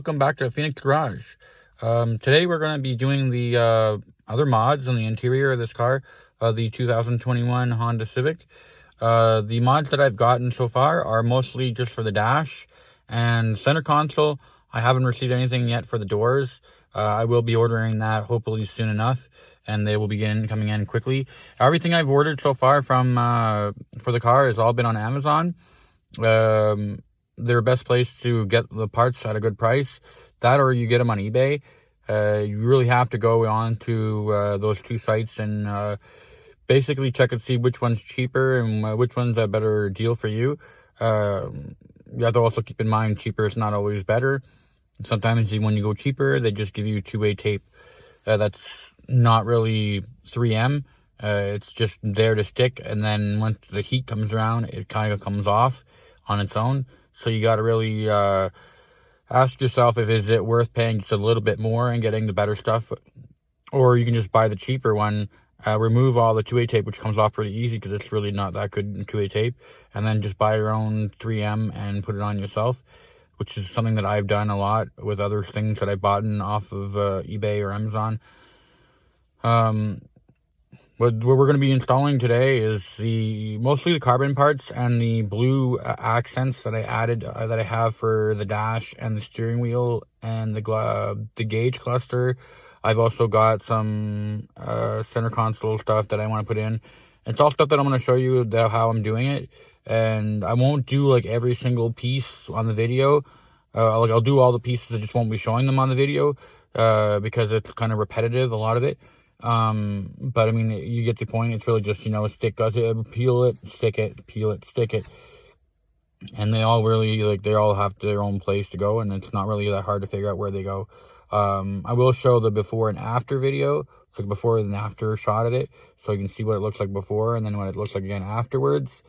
welcome back to Phoenix Garage. Today we're going to be doing the other mods on the interior of this car, the 2021 Honda Civic. The mods that I've gotten so far are mostly just for the dash and center console. I haven't received anything yet for the doors. I will be ordering that hopefully soon enough, and they will begin coming in quickly. Everything I've ordered so far from for the car has all been on Amazon. Their best place to get the parts at a good price. That or you get them on eBay. You really have to go on to those two sites and basically check and see which one's cheaper and which one's a better deal for you. You have to also keep in mind cheaper is not always better. Sometimes when you go cheaper, they just give you two-way tape. That's not really 3M. It's just there to stick, and then once the heat comes around, it kind of comes off on its own. So you got to really ask yourself if is it worth paying just a little bit more and getting the better stuff, or you can just buy the cheaper one, remove all the two-way tape, which comes off pretty easy because it's really not that good two-way tape, and then just buy your own 3M and put it on yourself, which is something that I've done a lot with other things that I've bought off of eBay or Amazon. What we're going to be installing today is mostly the carbon parts and the blue accents that I added, that I have for the dash and the steering wheel and the gauge cluster. I've also got some center console stuff that I want to put in. It's all stuff that I'm going to show you how I'm doing it, and I won't do like every single piece on the video. I'll do all the pieces, I just won't be showing them on the video because it's kind of repetitive, a lot of it. But I mean, you get the point. It's really just, peel it, stick it, peel it, stick it. And they all really, they all have their own place to go, and it's not really that hard to figure out where they go. I will show the before and after video, like before and after shot of it, so you can see what it looks like before and then what it looks like again afterwards.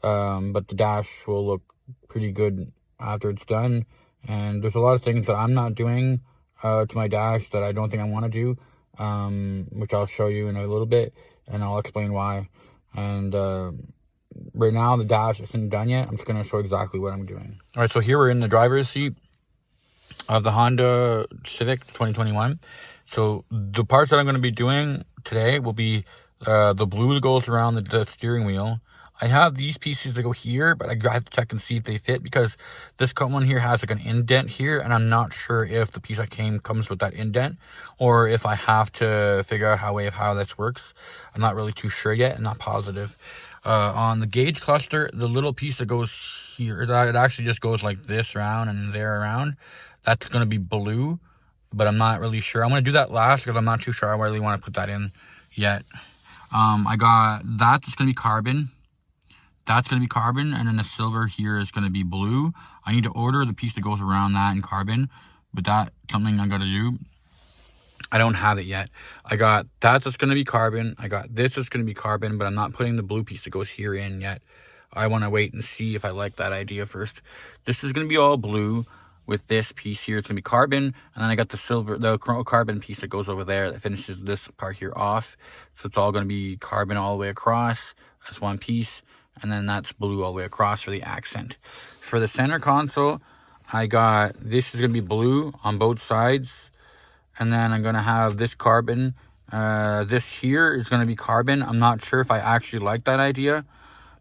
But the dash will look pretty good after it's done. And there's a lot of things that I'm not doing to my dash that I don't think I want to do. Which I'll show you in a little bit, and I'll explain why. And right now the dash isn't done yet. I'm just going to show exactly what I'm doing. All right, so here we're in the driver's seat of the Honda Civic 2021. So the parts that I'm going to be doing today will be the blue that goes around the steering wheel. I have these pieces that go here, but I have to check and see if they fit, because this one here has like an indent here, and I'm not sure if the piece that comes with that indent, or if I have to figure out how this works. I'm not really too sure yet. I'm not positive. On the gauge cluster, the little piece that goes here, it actually just goes like this around and there around. That's going to be blue, but I'm not really sure. I'm going to do that last because I'm not too sure I really want to put that in yet. I got that. It's going to be carbon. That's going to be carbon, and then the silver here is going to be blue. I need to order the piece that goes around that in carbon, but that's something I got to do. I don't have it yet. I got that's going to be carbon. I got this is going to be carbon, but I'm not putting the blue piece that goes here in yet. I want to wait and see if I like that idea first. This is going to be all blue with this piece here. It's going to be carbon, and then I got the carbon piece that goes over there that finishes this part here off. So it's all going to be carbon all the way across as one piece. And then that's blue all the way across for the accent. For the center console, I got, this is going to be blue on both sides. And then I'm going to have this carbon. This here is going to be carbon. I'm not sure if I actually like that idea,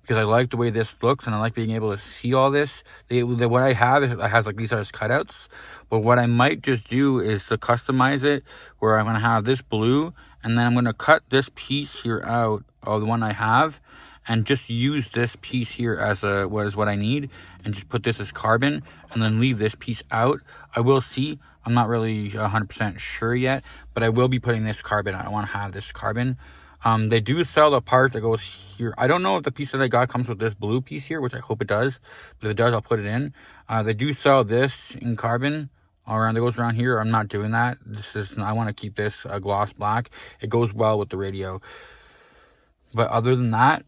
because I like the way this looks, and I like being able to see all this. What I have, it has like these as cutouts. But what I might just do is to customize it, where I'm going to have this blue, and then I'm going to cut this piece here out of the one I have, and just use this piece here as what I need, and just put this as carbon, and then leave this piece out. I will see. I'm not really 100% sure yet, but I will be putting this carbon. I want to have this carbon. They do sell the part that goes here. I don't know if the piece that I got comes with this blue piece here, which I hope it does. But if it does, I'll put it in. They do sell this in carbon that goes around here. I'm not doing that. I want to keep this gloss black. It goes well with the radio. But other than that,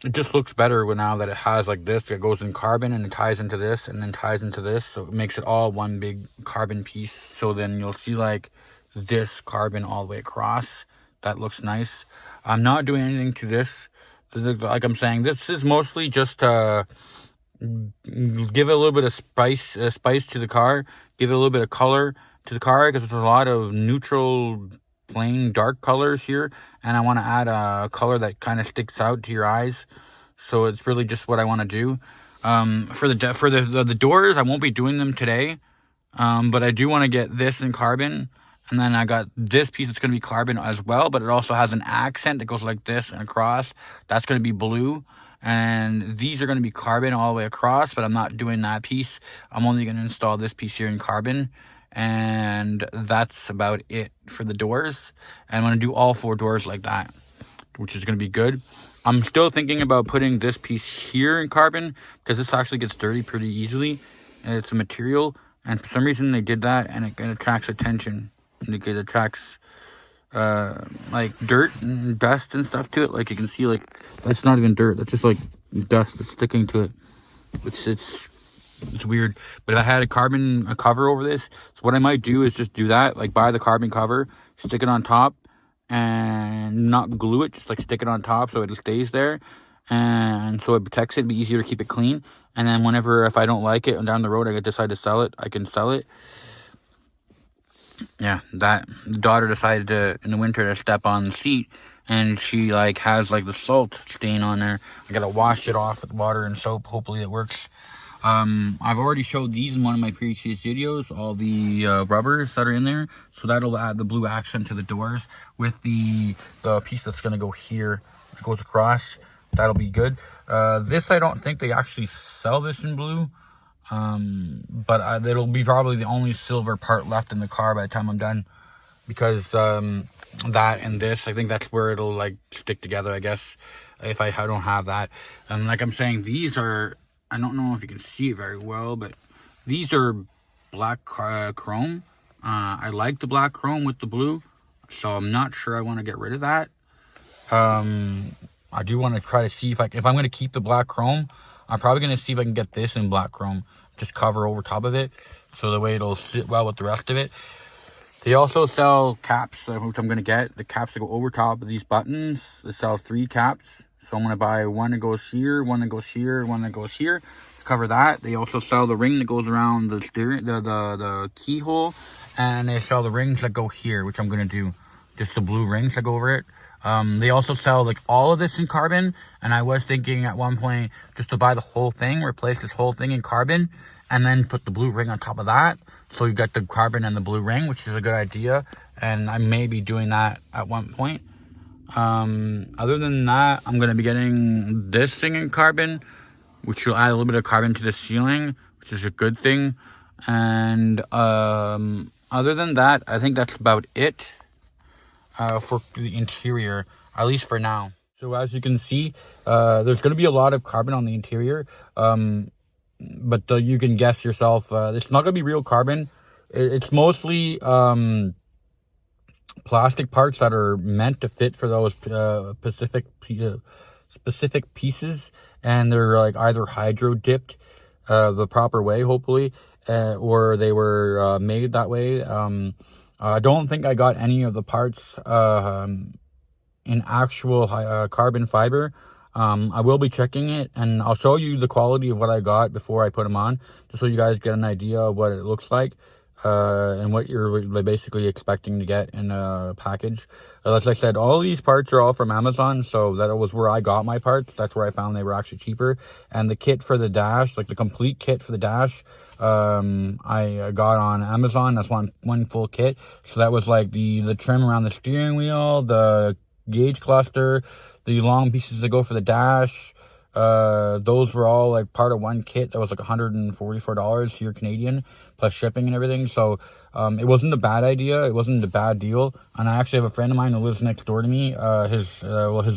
it just looks better now that it has like this. It goes in carbon, and it ties into this, and then ties into this. So it makes it all one big carbon piece. So then you'll see like this carbon all the way across. That looks nice. I'm not doing anything to this. Like I'm saying, this is mostly just give it a little bit of spice to the car, give it a little bit of color to the car, because there's a lot of neutral, plain dark colors here, and I want to add a color that kind of sticks out to your eyes. So it's really just what I want to do. For the doors, I won't be doing them today, but I do want to get this in carbon. And then I got this piece that's going to be carbon as well, but it also has an accent that goes like this and across. That's going to be blue. And these are going to be carbon all the way across, but I'm not doing that piece. I'm only going to install this piece here in carbon. And that's about it for the doors. And I'm going to do all 4 doors like that, which is going to be good. I'm still thinking about putting this piece here in carbon, because this actually gets dirty pretty easily. And it's a material, and for some reason they did that, and it attracts attention. And it attracts like dirt and dust and stuff to it. Like you can see, like that's not even dirt, that's just like dust that's sticking to it. It's weird. But if I had a cover over this, so what I might do is just do that, like buy the carbon cover, stick it on top, and not glue it, just like stick it on top so it stays there, and so it protects it. It'd be easier to keep it clean. And then whenever, if I don't like it and down the road I decide to sell it, I can sell it. Yeah, that daughter decided to, in the winter, to step on the seat, and she like has like the salt stain on there. I gotta wash it off with water and soap. Hopefully it works. I've already showed these in one of my previous videos, all the rubbers that are in there, so that'll add the blue accent to the doors with the piece that's gonna go here, that goes across. That'll be good. This, I don't think they actually sell this in blue. But it'll be probably the only silver part left in the car by the time I'm done, because that and this, I think that's where it'll like stick together, I guess, if I don't have that. And like I'm saying, these are, I don't know if you can see it very well, but these are black chrome. I like the black chrome with the blue, so I'm not sure I want to get rid of that. I do want to try to see if I'm going to keep the black chrome, I'm probably going to see if I can get this in black chrome, just cover over top of it, so the way it'll sit well with the rest of it. They also sell caps, which I'm going to get. The caps that go over top of these buttons. They sell 3 caps. So I'm going to buy one that goes here, one that goes here, one that goes here to cover that. They also sell the ring that goes around the steering, the keyhole. And they sell the rings that go here, which I'm going to do. Just the blue rings that go over it. They also sell like all of this in carbon, and I was thinking at one point just to buy the whole thing, replace this whole thing in carbon, and then put the blue ring on top of that, so you got the carbon and the blue ring, which is a good idea, and I may be doing that at one point. Other than that, I'm going to be getting this thing in carbon, which will add a little bit of carbon to the ceiling, which is a good thing. And other than that, I think that's about it for the interior, at least for now. So as you can see, there's going to be a lot of carbon on the interior, but you can guess yourself, it's not going to be real carbon. It's mostly plastic parts that are meant to fit for those specific pieces, and they're like either hydro dipped the proper way, hopefully, or they were made that way. I don't think I got any of the parts in actual carbon fiber. I will be checking it, and I'll show you the quality of what I got before I put them on, just so you guys get an idea of what it looks like, and what you're basically expecting to get in a package. Like I said, all these parts are all from Amazon, so that was where I got my parts. That's where I found they were actually cheaper. And the kit for the dash, like the complete kit for the dash, I got on Amazon. That's one full kit. So that was like the trim around the steering wheel, the gauge cluster, the long pieces that go for the dash. Those were all like part of one kit. That was like $144 here Canadian, plus shipping and everything. So it wasn't a bad idea, it wasn't a bad deal. And I actually have a friend of mine who lives next door to me. His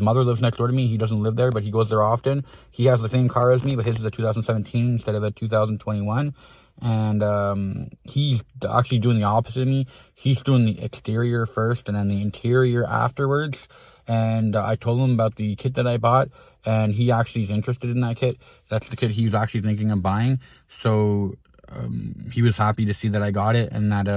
mother lives next door to me. He doesn't live there, but he goes there often. He has the same car as me, but his is a 2017 instead of a 2021. And he's actually doing the opposite of me. He's doing the exterior first and then the interior afterwards. And I told him about the kit that I bought, and he actually is interested in that kit. That's the kit he was actually thinking of buying. So he was happy to see that I got it, and that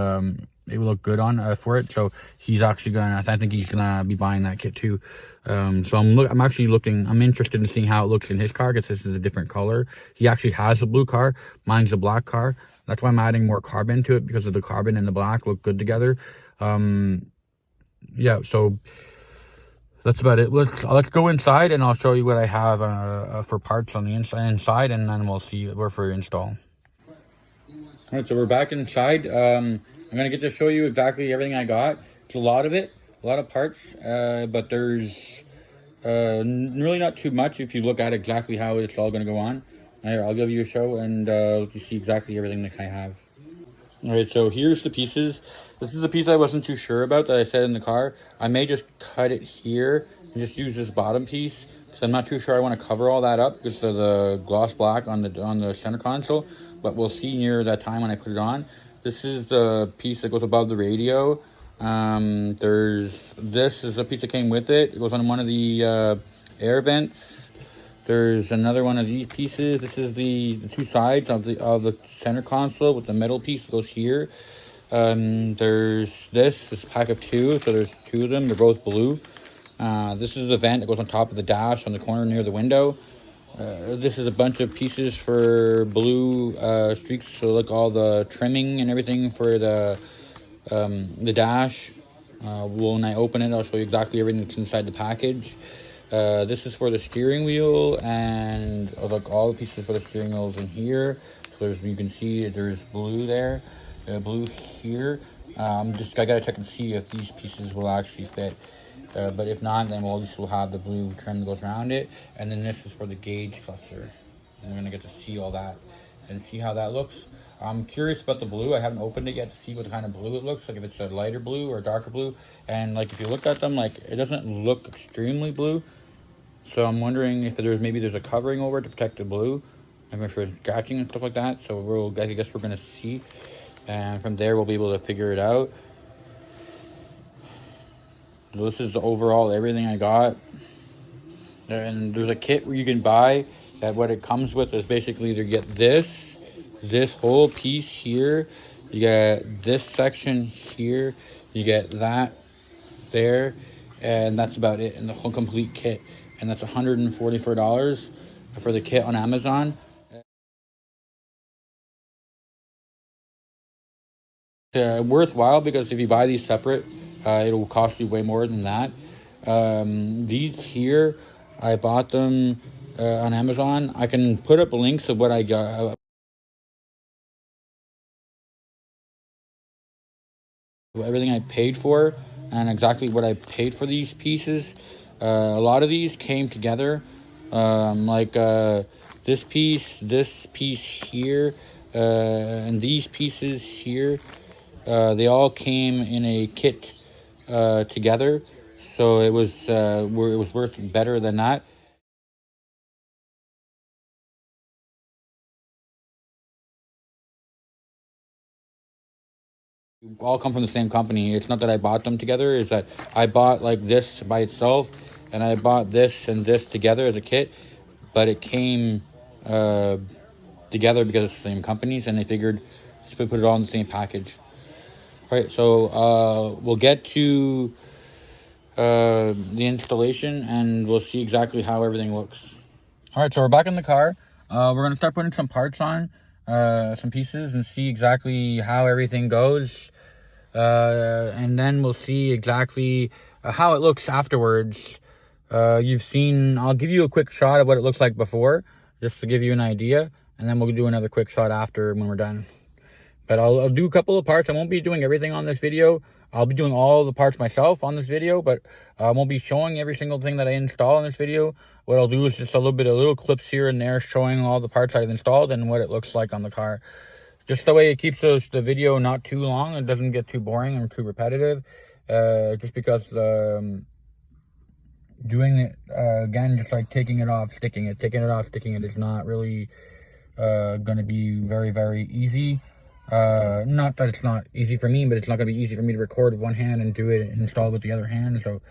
it will look good on for it. So he's actually gonna, I think he's gonna be buying that kit too. So I'm actually looking, I'm interested in seeing how it looks in his car, because this is a different color. He actually has a blue car, mine's a black car. That's why I'm adding more carbon to it, because of the carbon and the black look good together. Yeah, so that's about it. Let's go inside, and I'll show you what I have for parts on the inside, and then we'll see where for install. All right, so we're back inside. I'm gonna get to show you exactly everything I got. It's a lot of it, a lot of parts, but there's really not too much if you look at exactly how it's all gonna go on. Here, I'll give you a show, and you see exactly everything that I have. All right, so here's the pieces. This is the piece I wasn't too sure about that I said in the car. I may just cut it here and just use this bottom piece, because I'm not too sure I want to cover all that up because of the gloss black on the center console. But we'll see near that time when I put it on. This is the piece that goes above the radio. This is a piece that came with it. It goes on one of the air vents. There's another one of these pieces. This is the two sides of the center console with the metal piece that goes here. There's this pack of two, so there's two of them. They're both blue. This is the vent that goes on top of the dash on the corner near the window. This is a bunch of pieces for blue streaks, so like all the trimming and everything for the dash. When I open it, I'll show you exactly everything that's inside the package. This is for the steering wheel, and like all the pieces for the steering wheels in here. So you can see there's blue there, blue here. I gotta check and see if these pieces will actually fit. But if not, then we'll at least have the blue trim that goes around it. And then this is for the gauge cluster. And we're gonna get to see all that and see how that looks. I'm curious about the blue. I haven't opened it yet to see what kind of blue it looks like, if it's a lighter blue or a darker blue. And like if you look at them, like it doesn't look extremely blue. So I'm wondering if there's a covering over it to protect the blue. I'm not sure, scratching and stuff like that. So I guess we're gonna see. And from there we'll be able to figure it out. So this is the overall everything I got. And there's a kit where you can buy that what it comes with is basically you get this whole piece here, you get this section here, you get that there, and that's about it in the whole complete kit. And that's $144 for the kit on Amazon. Worthwhile, because if you buy these separate, it will cost you way more than that. These here, I bought them on Amazon. I can put up links of what I got, everything I paid for, and exactly what I paid for these pieces. A lot of these came together, this piece here, and these pieces here. They all came in a kit together, so it was worth better than that. All come from the same company. It's not that I bought them together, it's that I bought like this by itself, and I bought this and this together as a kit, but it came together because it's the same companies, and they figured to put it all in the same package. All right, so we'll get to the installation, and we'll see exactly how everything looks. All right, so we're back in the car. We're gonna start putting some parts on, some pieces, and see exactly how everything goes. And then we'll see exactly how it looks afterwards. I'll give you a quick shot of what it looks like before, just to give you an idea, and then we'll do another quick shot after when we're done. But I'll do a couple of parts. I won't be doing everything on this video. I'll be doing all the parts myself on this video, but I won't be showing every single thing that I install in this video. What I'll do is just a little clips here and there showing all the parts I've installed and what it looks like on the car. Just the way it keeps the video not too long. It doesn't get too boring or too repetitive. Just because doing it, again, just like taking it off, sticking it is not really going to be very, very easy. Not that it's not easy for me, but it's not going to be easy for me to record with one hand and do it and install with the other hand. So,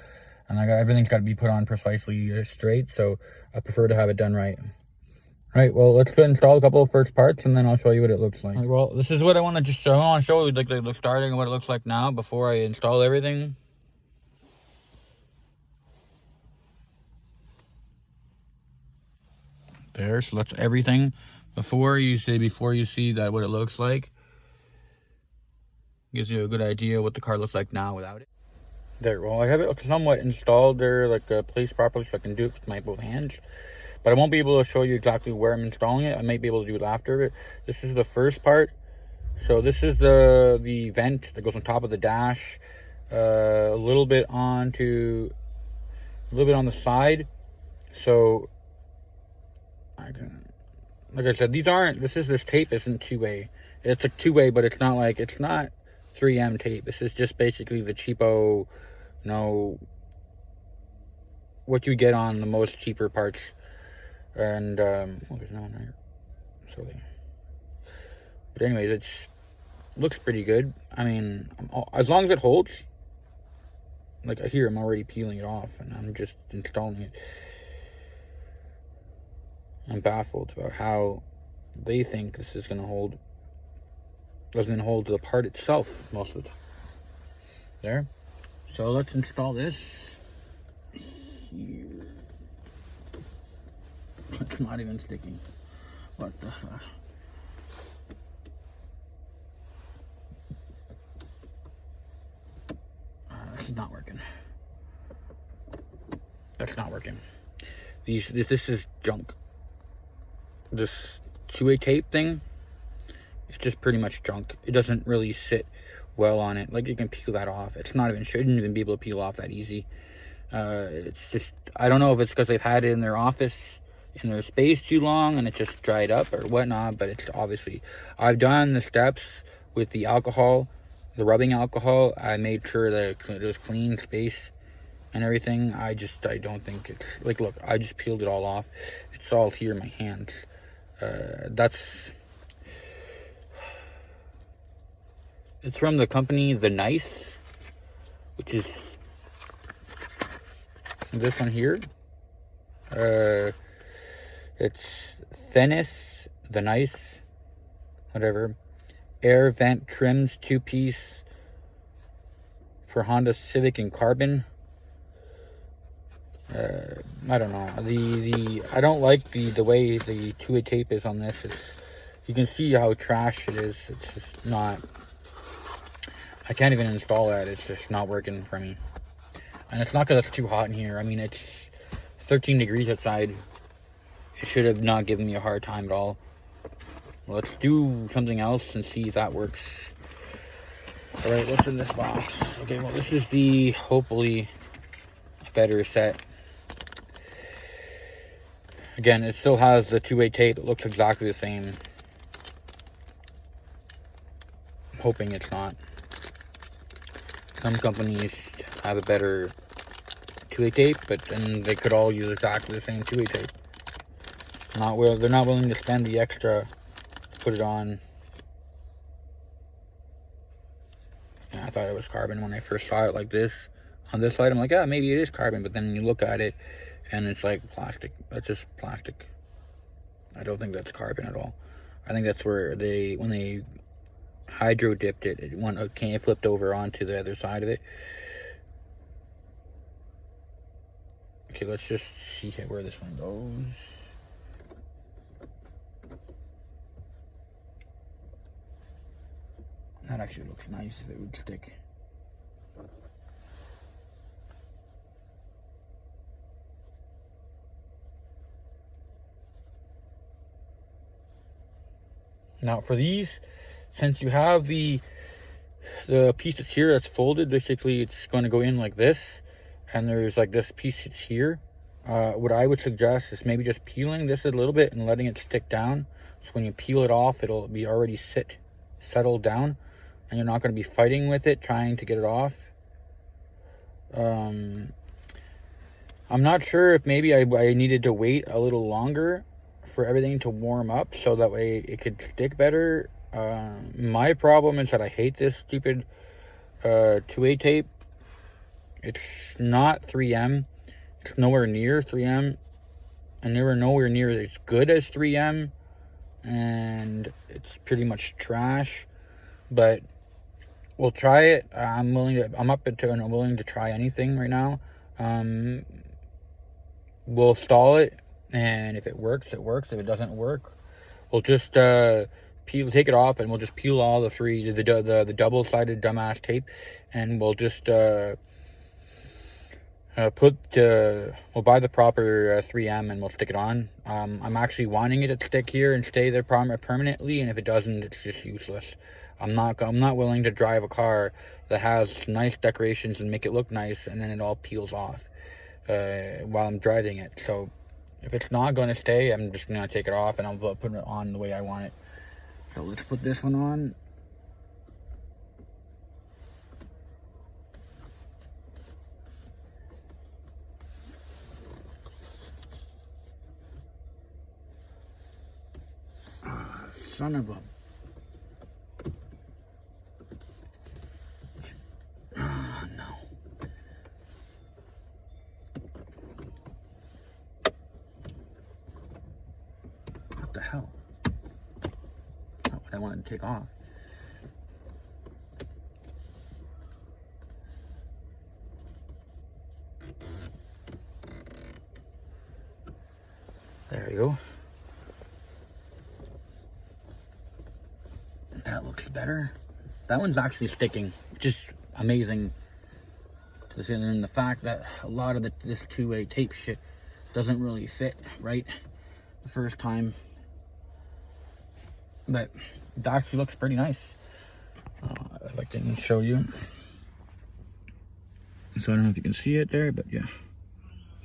and everything's got to be put on precisely straight. So I prefer to have it done right. Right, well, let's go install a couple of first parts, and then I'll show you what it looks like. Right, well, this is what I want to just show. I want to show you like the starting and what it looks like now before I install everything. There, so that's everything. Before you see that what it looks like. Gives you a good idea what the car looks like now without it. There, well, I have it somewhat installed there, like placed properly, so I can do it with my both hands. But I won't be able to show you exactly where I'm installing it. I might be able to do it after it. This is the first part. So this is the vent that goes on top of the dash, a little bit on the side. So like I said, this tape isn't two-way. It's a two-way, but it's not 3M tape. This is just basically the cheapo, what you get on the most cheaper parts. And there's no one here. So but anyways, it looks pretty good. I mean, as long as it holds. Like here, I'm already peeling it off, and I'm just installing it. I'm baffled about how they think this is gonna hold. Doesn't hold the part itself most of the time. There. So let's install this here. It's not even sticking. What the fuck? This is not working. That's not working. This is junk. This two-way tape thing, it's just pretty much junk. It doesn't really sit well on it. Like, you can peel that off. Shouldn't even be able to peel off that easy. It's just, I don't know if it's because they've had it in their office, in their space too long, and it just dried up or whatnot, but it's obviously, I've done the steps with the alcohol, the rubbing alcohol. I made sure that it was clean space and everything. I don't think it's, like, look, I just peeled it all off. It's all here in my hands. It's from the company The Nice, which is this one here. It's Thenis, The Nice, whatever. Air vent trims, 2-piece for Honda Civic in carbon. I don't know. I don't like the way the two-way tape is on this. You can see how trash it is. It's just not. I can't even install that. It's just not working for me. And it's not because it's too hot in here. I mean, it's 13 degrees outside. It should have not given me a hard time at all. Let's do something else and see if that works. Alright, what's in this box? Okay, well, this is the, hopefully, better set. Again, it still has the two-way tape. It looks exactly the same. I'm hoping it's not. Some companies have a better two-way tape, but then they could all use exactly the same two-way tape. They're not willing to spend the extra to put it on. Yeah, I thought it was carbon when I first saw it like this. On this side, I'm like, yeah, maybe it is carbon, but then you look at it, and it's like plastic. That's just plastic. I don't think that's carbon at all. I think that's where when they hydro dipped it, it flipped over onto the other side of it. Okay, let's just see where this one goes. That actually looks nice if it would stick. Now for these, since you have the piece that's here that's folded, basically it's going to go in like this, and there's like this piece that's here. What I would suggest is maybe just peeling this a little bit and letting it stick down. So when you peel it off, it'll be already settled down, and you're not going to be fighting with it, trying to get it off. I'm not sure if maybe I needed to wait a little longer for everything to warm up so that way it could stick better. My problem is that I hate this stupid 2A tape. It's not 3M. It's nowhere near 3M. and they were nowhere near as good as 3M, and it's pretty much trash, but we'll try it. I'm willing to try anything right now. We'll install it, and if it works, it works. If it doesn't work, we'll just take it off, and we'll just peel all the double-sided dumbass tape, and we'll just we'll buy the proper 3M, and we'll stick it on. I'm actually wanting it to stick here and stay there permanently, and if it doesn't, it's just useless. I'm not willing to drive a car that has nice decorations and make it look nice, and then it all peels off while I'm driving it. So if it's not going to stay, I'm just going to take it off, and I'll put it on the way I want it. So let's put this one on. Son of a... no. What the hell? That's not what I wanted to take off. There you go. That looks better. That one's actually sticking, which is amazing. And the fact that a lot of this two-way tape shit doesn't really fit right the first time, but it actually looks pretty nice. If I can show you. So I don't know if you can see it there, but yeah.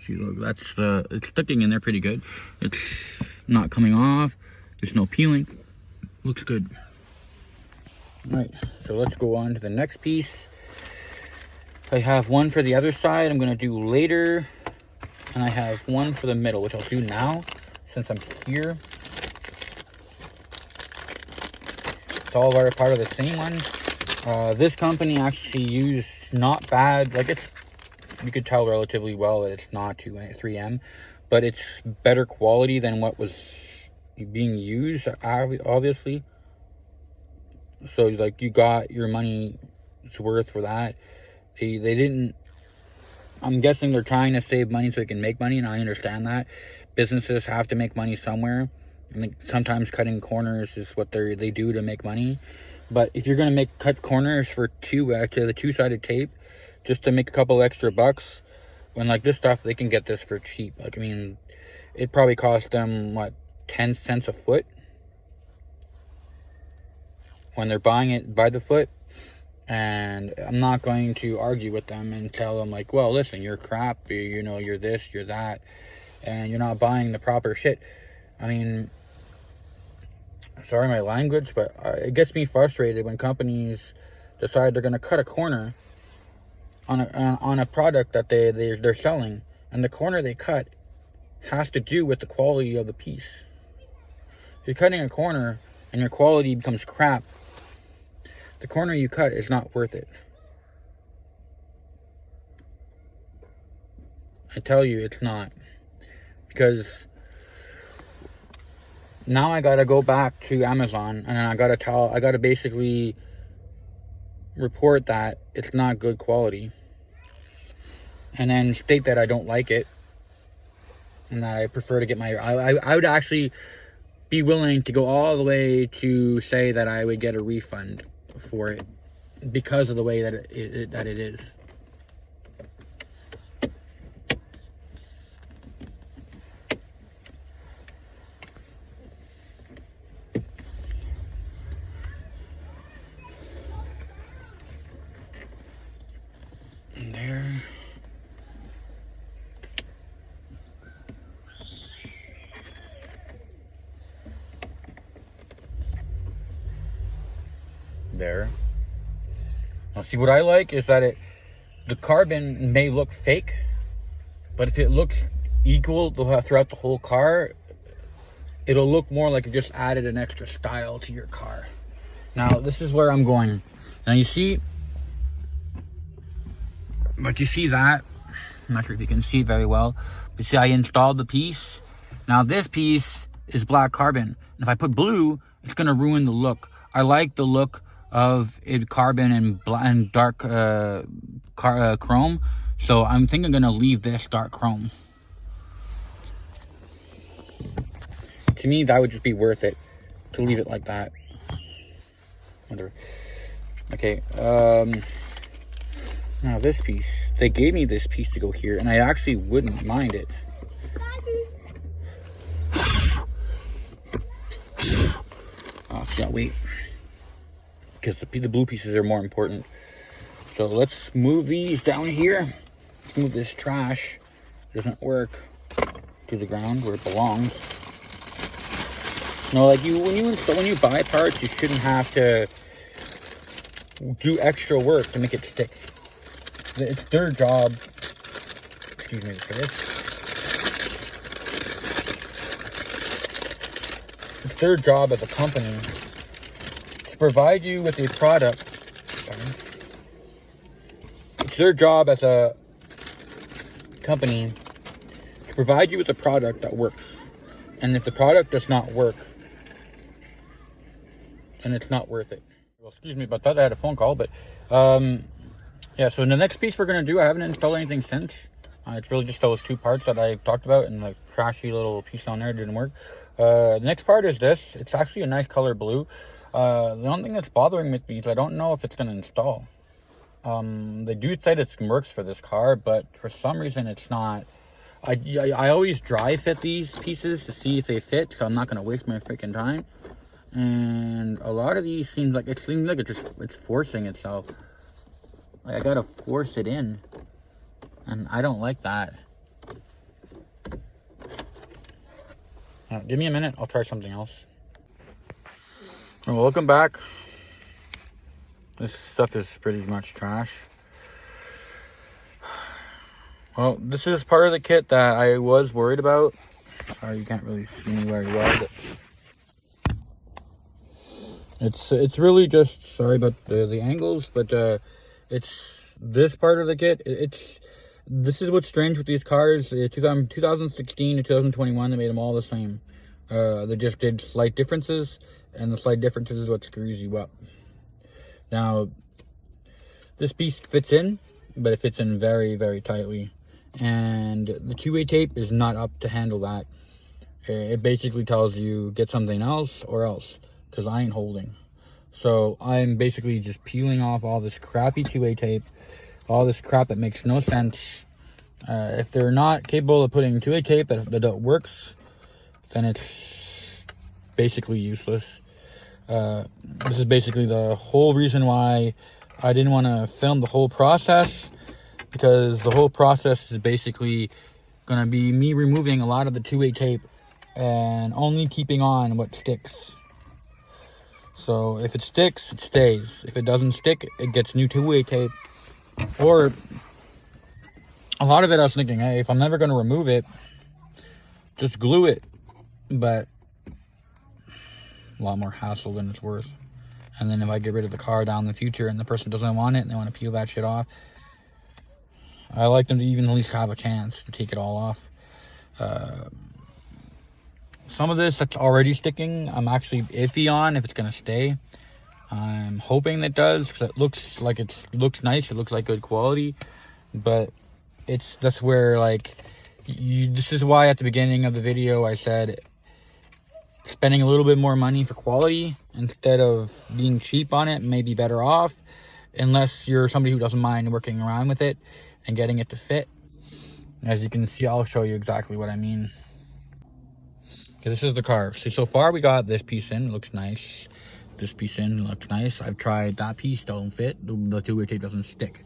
See, look, that's it's sticking in there pretty good. It's not coming off. There's no peeling. Looks good. Alright, so let's go on to the next piece. I have one for the other side I'm going to do later. And I have one for the middle, which I'll do now since I'm here. It's all part of the same one. This company actually used not bad, like it's, you could tell relatively well that it's not 3M, but it's better quality than what was being used, obviously. So like you got your money's worth for that. They didn't, I'm guessing they're trying to save money so they can make money, and I understand that. Businesses have to make money somewhere. I think sometimes cutting corners is what they do to make money. But if you're going to cut corners for the two-sided tape just to make a couple extra bucks, when like this stuff, they can get this for cheap. Like, I mean, it probably cost them, what, 10 cents a foot when they're buying it by the foot. And I'm not going to argue with them and tell them like, well, listen, you're crap, you know, you're this, you're that, and you're not buying the proper shit. I mean, sorry my language, but it gets me frustrated when companies decide they're going to cut a corner on a product that they're selling, and the corner they cut has to do with the quality of the piece. If you're cutting a corner and your quality becomes crap, the corner you cut is not worth it. I tell you, it's not. Because now I gotta go back to Amazon, and I gotta basically report that it's not good quality, and then state that I don't like it, and that I prefer to get I would actually be willing to go all the way to say that I would get a refund for it because of the way that it is. There. Now see, what I like is that the carbon may look fake, but if it looks equal throughout the whole car, it'll look more like it just added an extra style to your car. Now this is where I'm going. Now you see, like you see that, I'm not sure if you can see very well, but see I installed the piece, Now this piece is black carbon. And if I put blue, it's going to ruin the look. I like the look of it carbon and dark chrome. So I'm thinking I'm going to leave this dark chrome. To me, that would just be worth it to leave it like that. Whatever. Okay. Now this piece. They gave me this piece to go here, and I actually wouldn't mind it. Oh, can't wait. Because the blue pieces are more important. So let's move these down here. Let's move this trash. Doesn't work. To the ground where it belongs. No, like when you buy parts, you shouldn't have to do extra work to make it stick. It's their job. Excuse me for this. It's their job as a company to provide you with a product. Sorry. It's their job as a company to provide you with a product that works. And if the product does not work, then it's not worth it. Well, excuse me about that. I had a phone call, but yeah, so in the next piece we're going to do, I haven't installed anything since. It's really just those two parts that I talked about, and the trashy little piece on there didn't work. The next part is this. It's actually a nice color blue. The only thing that's bothering with me is I don't know if it's going to install. They do say it works for this car, but for some reason it's not. I always dry fit these pieces to see if they fit, so I'm not going to waste my freaking time. And a lot of these seems like it's forcing itself. Like I gotta force it in, and I don't like that. Give me a minute, I'll try something else. Well, welcome back. This stuff is pretty much trash. Well, this is part of the kit that I was worried about. Sorry, you can't really see me very well, but it's really just, sorry about the angles, but it's this part of the kit. This is what's strange with these cars. 2016 to 2021, they made them all the same. They just did slight differences, and the slight differences is what screws you up. Now, this piece fits in, but it fits in very, very tightly. And the two-way tape is not up to handle that. It basically tells you, get something else or else, because I ain't holding. So I'm basically just peeling off all this crappy two-way tape, all this crap that makes no sense. If they're not capable of putting two-way tape that works, then it's basically useless. This is basically the whole reason why I didn't want to film the whole process, because the whole process is basically going to be me removing a lot of the two-way tape and only keeping on what sticks. So if it sticks, it stays. If it doesn't stick, it gets new two-way tape. Or a lot of it I was thinking, hey, if I'm never going to remove it, just glue it. But a lot more hassle than it's worth. And then if I get rid of the car down in the future and the person doesn't want it and they want to peel that shit off, I like them to even at least have a chance to take it all off. Some of this that's already sticking, I'm actually iffy on if it's going to stay. I'm hoping it does, because it looks nice. It looks like good quality. But that's where, like, this is why at the beginning of the video I said spending a little bit more money for quality instead of being cheap on it may be better off, unless you're somebody who doesn't mind working around with it and getting it to fit. As you can see, I'll show you exactly what I mean. Okay, this is the car. See, so far we got this piece in, looks nice. This piece in looks nice. I've tried that piece, don't fit. The two-way tape doesn't stick.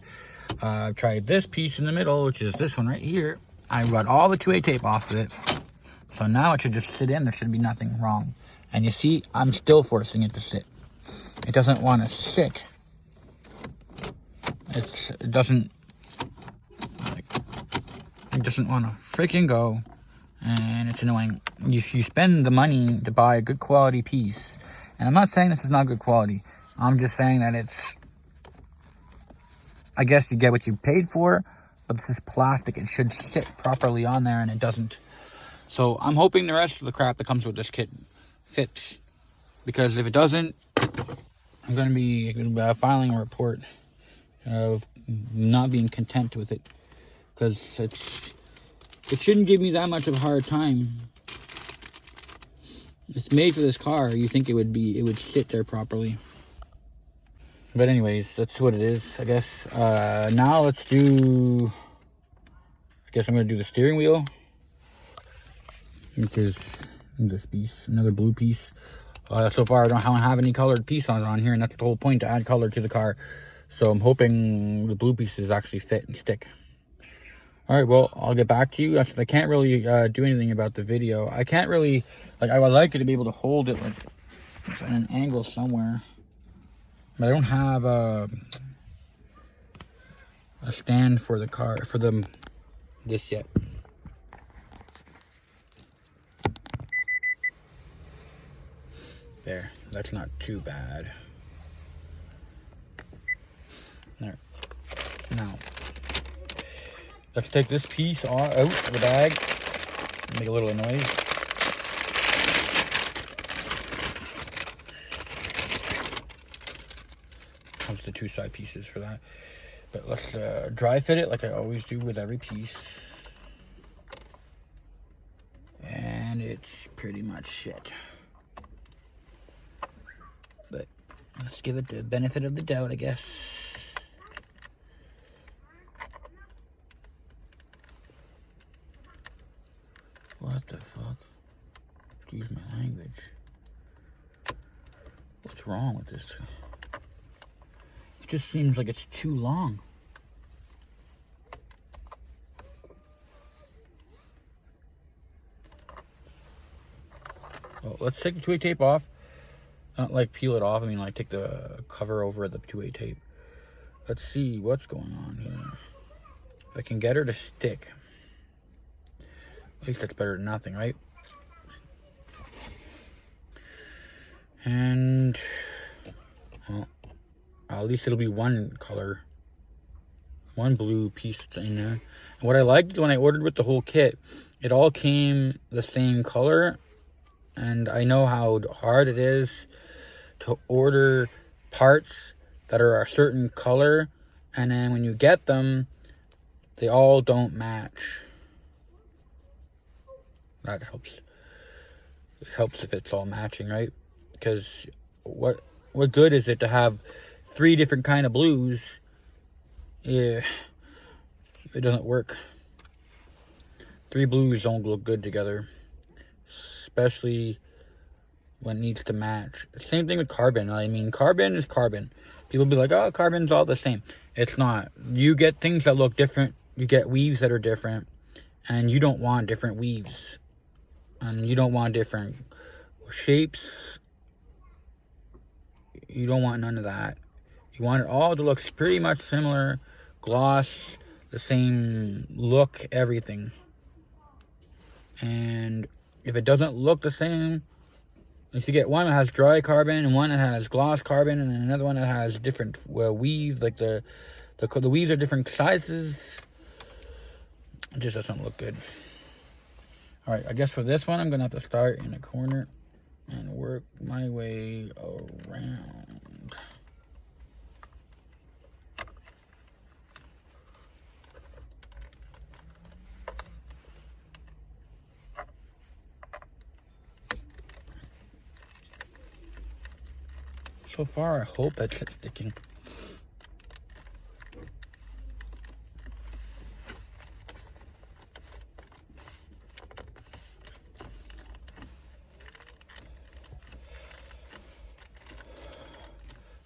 I've tried this piece in the middle, which is this one right here. I got all the two-way tape off of it. So now it should just sit in. There should be nothing wrong. And you see, I'm still forcing it to sit. It doesn't want to sit. It doesn't want to freaking go. And it's annoying. You spend the money to buy a good quality piece. And I'm not saying this is not good quality. I'm just saying that it's, I guess you get what you paid for, but this is plastic. It should sit properly on there, and it doesn't. So I'm hoping the rest of the crap that comes with this kit fits, because if it doesn't, I'm going to be filing a report of not being content with it, because it shouldn't give me that much of a hard time. It's made for this car. You think it would sit there properly. But anyways, that's what it is, I guess. Now let's do, I guess I'm going to do the steering wheel, which is this piece, another blue piece. So far I don't have any colored piece on here, and that's the whole point, to add color to the car. So I'm hoping the blue pieces actually fit and stick. Alright, well, I'll get back to you. I can't really do anything about the video. I can't really, like, I would like it to be able to hold it like at an angle somewhere. But I don't have a stand for the car, this yet. There, that's not too bad. There. Now, let's take this piece out of the bag. Make a little noise. Comes the two side pieces for that. But let's dry fit it like I always do with every piece. And it's pretty much shit. But let's give it the benefit of the doubt, I guess. What the fuck? Excuse my language. What's wrong with this? It just seems like it's too long. Well, let's take the 2A tape off. Not like peel it off, I mean like take the cover over the 2A tape. Let's see what's going on here. If I can get her to stick. At least that's better than nothing, right? And well, at least it'll be one color, one blue piece in there. And what I liked when I ordered with the whole kit, it all came the same color. And I know how hard it is to order parts that are a certain color, and then when you get them, they all don't match. That helps. It helps if it's all matching, right? Because what good is it to have 3 different kind of blues if it doesn't work? 3 blues don't look good together, especially when it needs to match. Same thing with carbon. I mean, carbon is carbon. People be like, oh, carbon's all the same. It's not. You get things that look different. You get weaves that are different, and you don't want different weaves. And you don't want different shapes. You don't want none of that. You want it all to look pretty much similar. Gloss, the same look, everything. And if it doesn't look the same, if you get one that has dry carbon and one that has gloss carbon and then another one that has different weaves, like the weaves are different sizes, it just doesn't look good. Alright, I guess for this one I'm going to have to start in a corner and work my way around. So far, I hope it's sticking.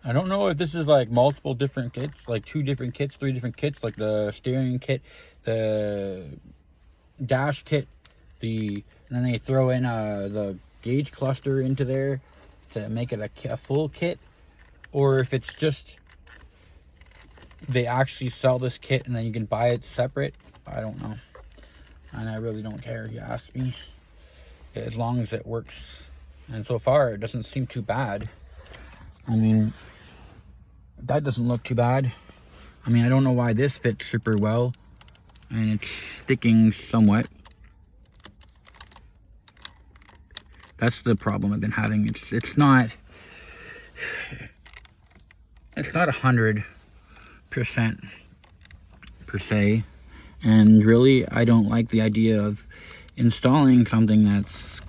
I don't know if this is like multiple different kits, like 2 different kits, 3 different kits, like the steering kit, the dash kit, and then they throw in the gauge cluster into there to make it a full kit, or if it's just they actually sell this kit and then you can buy it separate. I don't know, and I really don't care if you ask me, as long as it works. And so far it doesn't seem too bad. I mean, that doesn't look too bad. I mean, I don't know why this fits super well and it's sticking somewhat. That's the problem I've been having. It's not 100% per se, and really I don't like the idea of installing something that's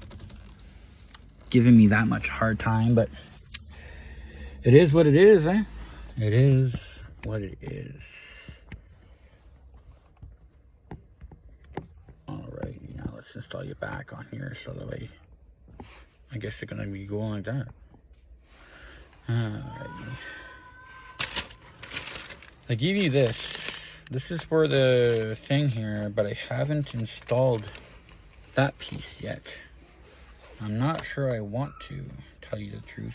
giving me that much hard time, but it is what it is, eh? It is what it is. Alright, now let's install you back on here so that way, I guess it's gonna be going like that. Alrighty. I give you this. This is for the thing here, but I haven't installed that piece yet. I'm not sure I want to, tell you the truth.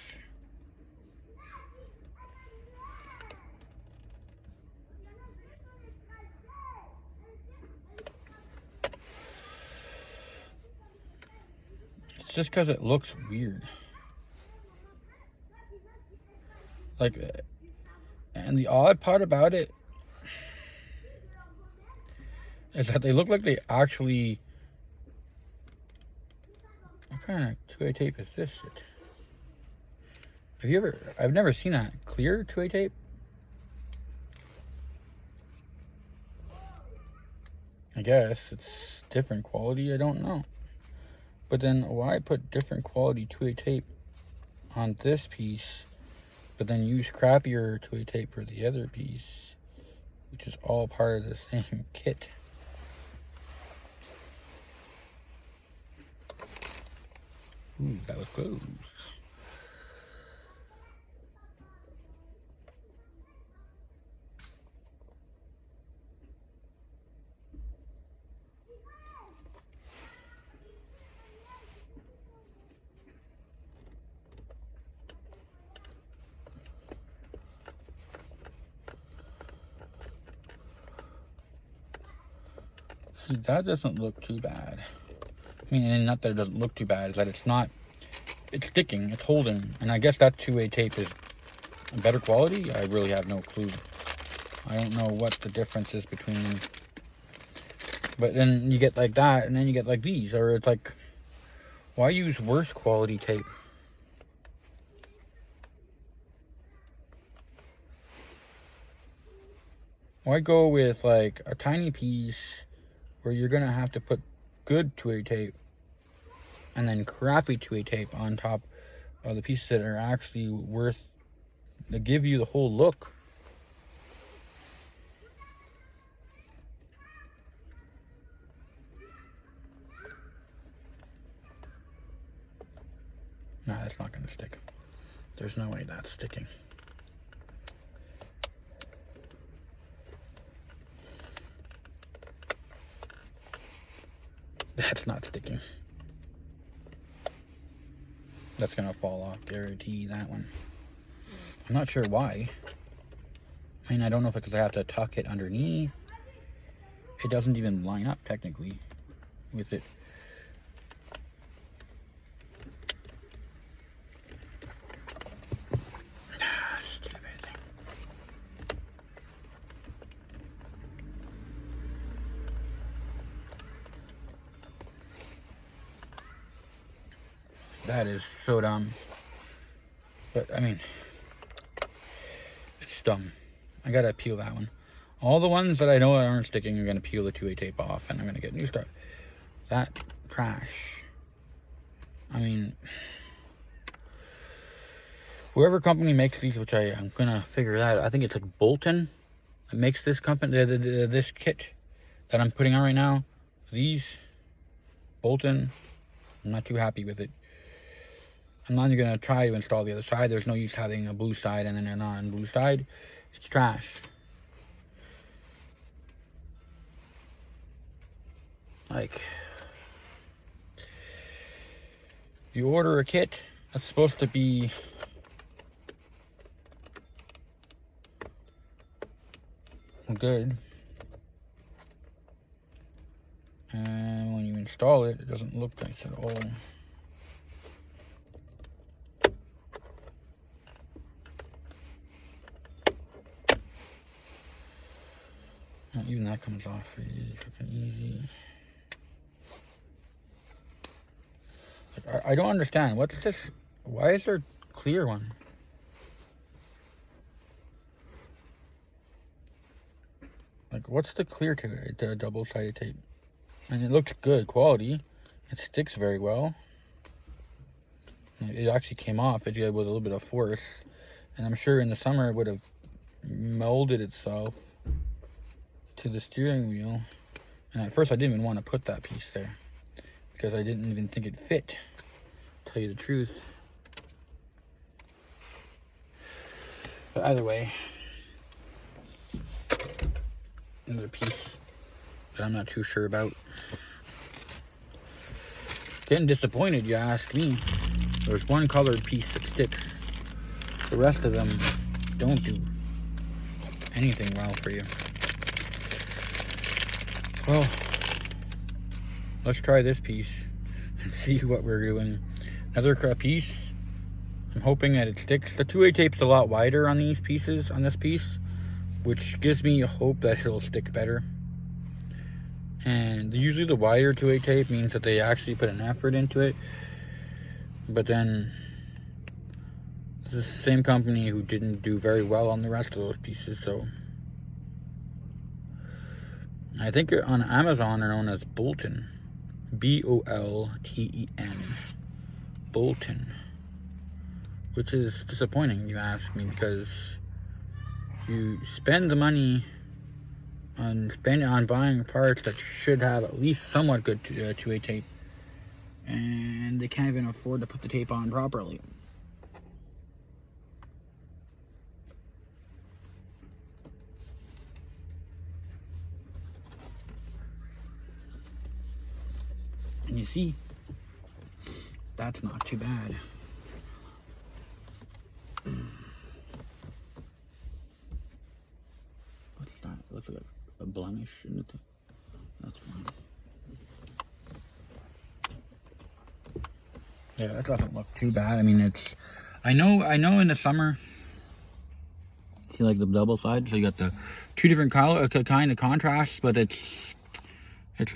It's just because it looks weird. Like, and the odd part about it is that they look like they actually... What kind of 2A tape is this shit? Have you ever... I've never seen that clear 2A tape. I guess it's different quality, I don't know. But then why put different quality 2A tape on this piece, but then use crappier 2A tape for the other piece, which is all part of the same kit? Ooh, that was close. See, that doesn't look too bad. I mean, and not that it doesn't look too bad, is that it's sticking, it's holding. And I guess that 2A tape is a better quality. I really have no clue. I don't know what the difference is between them. But then you get like that, and then you get like these. Or it's like, why use worse quality tape? Why go with like a tiny piece where you're gonna have to put good 2A tape and then crappy 2A tape on top of the pieces that are actually worth, to give you the whole look? Nah, that's not gonna stick. There's no way that's sticking. That's not sticking. That's gonna fall off, guarantee that one. I'm not sure why. I mean, I don't know if it's because I have to tuck it underneath. It doesn't even line up technically with it. Stupid thing. That is so dumb. But, I mean, it's dumb. I gotta peel that one. All the ones that I know that aren't sticking are gonna peel the 2A tape off, and I'm gonna get new stuff. That trash. I mean, whoever company makes these, which I'm gonna figure that out. I think it's like Bolton that makes this company, this kit that I'm putting on right now. These, Bolton, I'm not too happy with it. I'm not even gonna try to install the other side. There's no use having a blue side and then a non-blue side. It's trash. Like, you order a kit that's supposed to be good, and when you install it, it doesn't look nice at all. Even that comes off really freaking easy. The I don't understand. What's this? Why is there clear one? Like, what's the clear to it? The double-sided tape. And it looks good quality. It sticks very well. It actually came off with a little bit of force. And I'm sure in the summer it would have molded itself to the steering wheel. And at first I didn't even want to put that piece there, because I didn't even think it fit, to tell you the truth. But either way, another piece that I'm not too sure about. Getting disappointed, you ask me. There's one colored piece that sticks. The rest of them don't do anything well for you. Well, let's try this piece and see what we're doing. Another piece. I'm hoping that it sticks. The 2A tape's a lot wider on these pieces, on this piece, which gives me hope that it'll stick better. And usually the wider 2A tape means that they actually put an effort into it. But then, this is the same company who didn't do very well on the rest of those pieces, so. I think on Amazon they're known as Bolton. B-O-L-T-E-N. Bolton. Which is disappointing, you ask me, because you spend the money on buying parts that should have at least somewhat good 2A tape, and they can't even afford to put the tape on properly. And you see, that's not too bad. What's that? Looks like a blemish in it. That's fine. Yeah, that doesn't look too bad. I mean, it's. I know in the summer. See, like the double side. So you got the two different kind of contrasts, but it's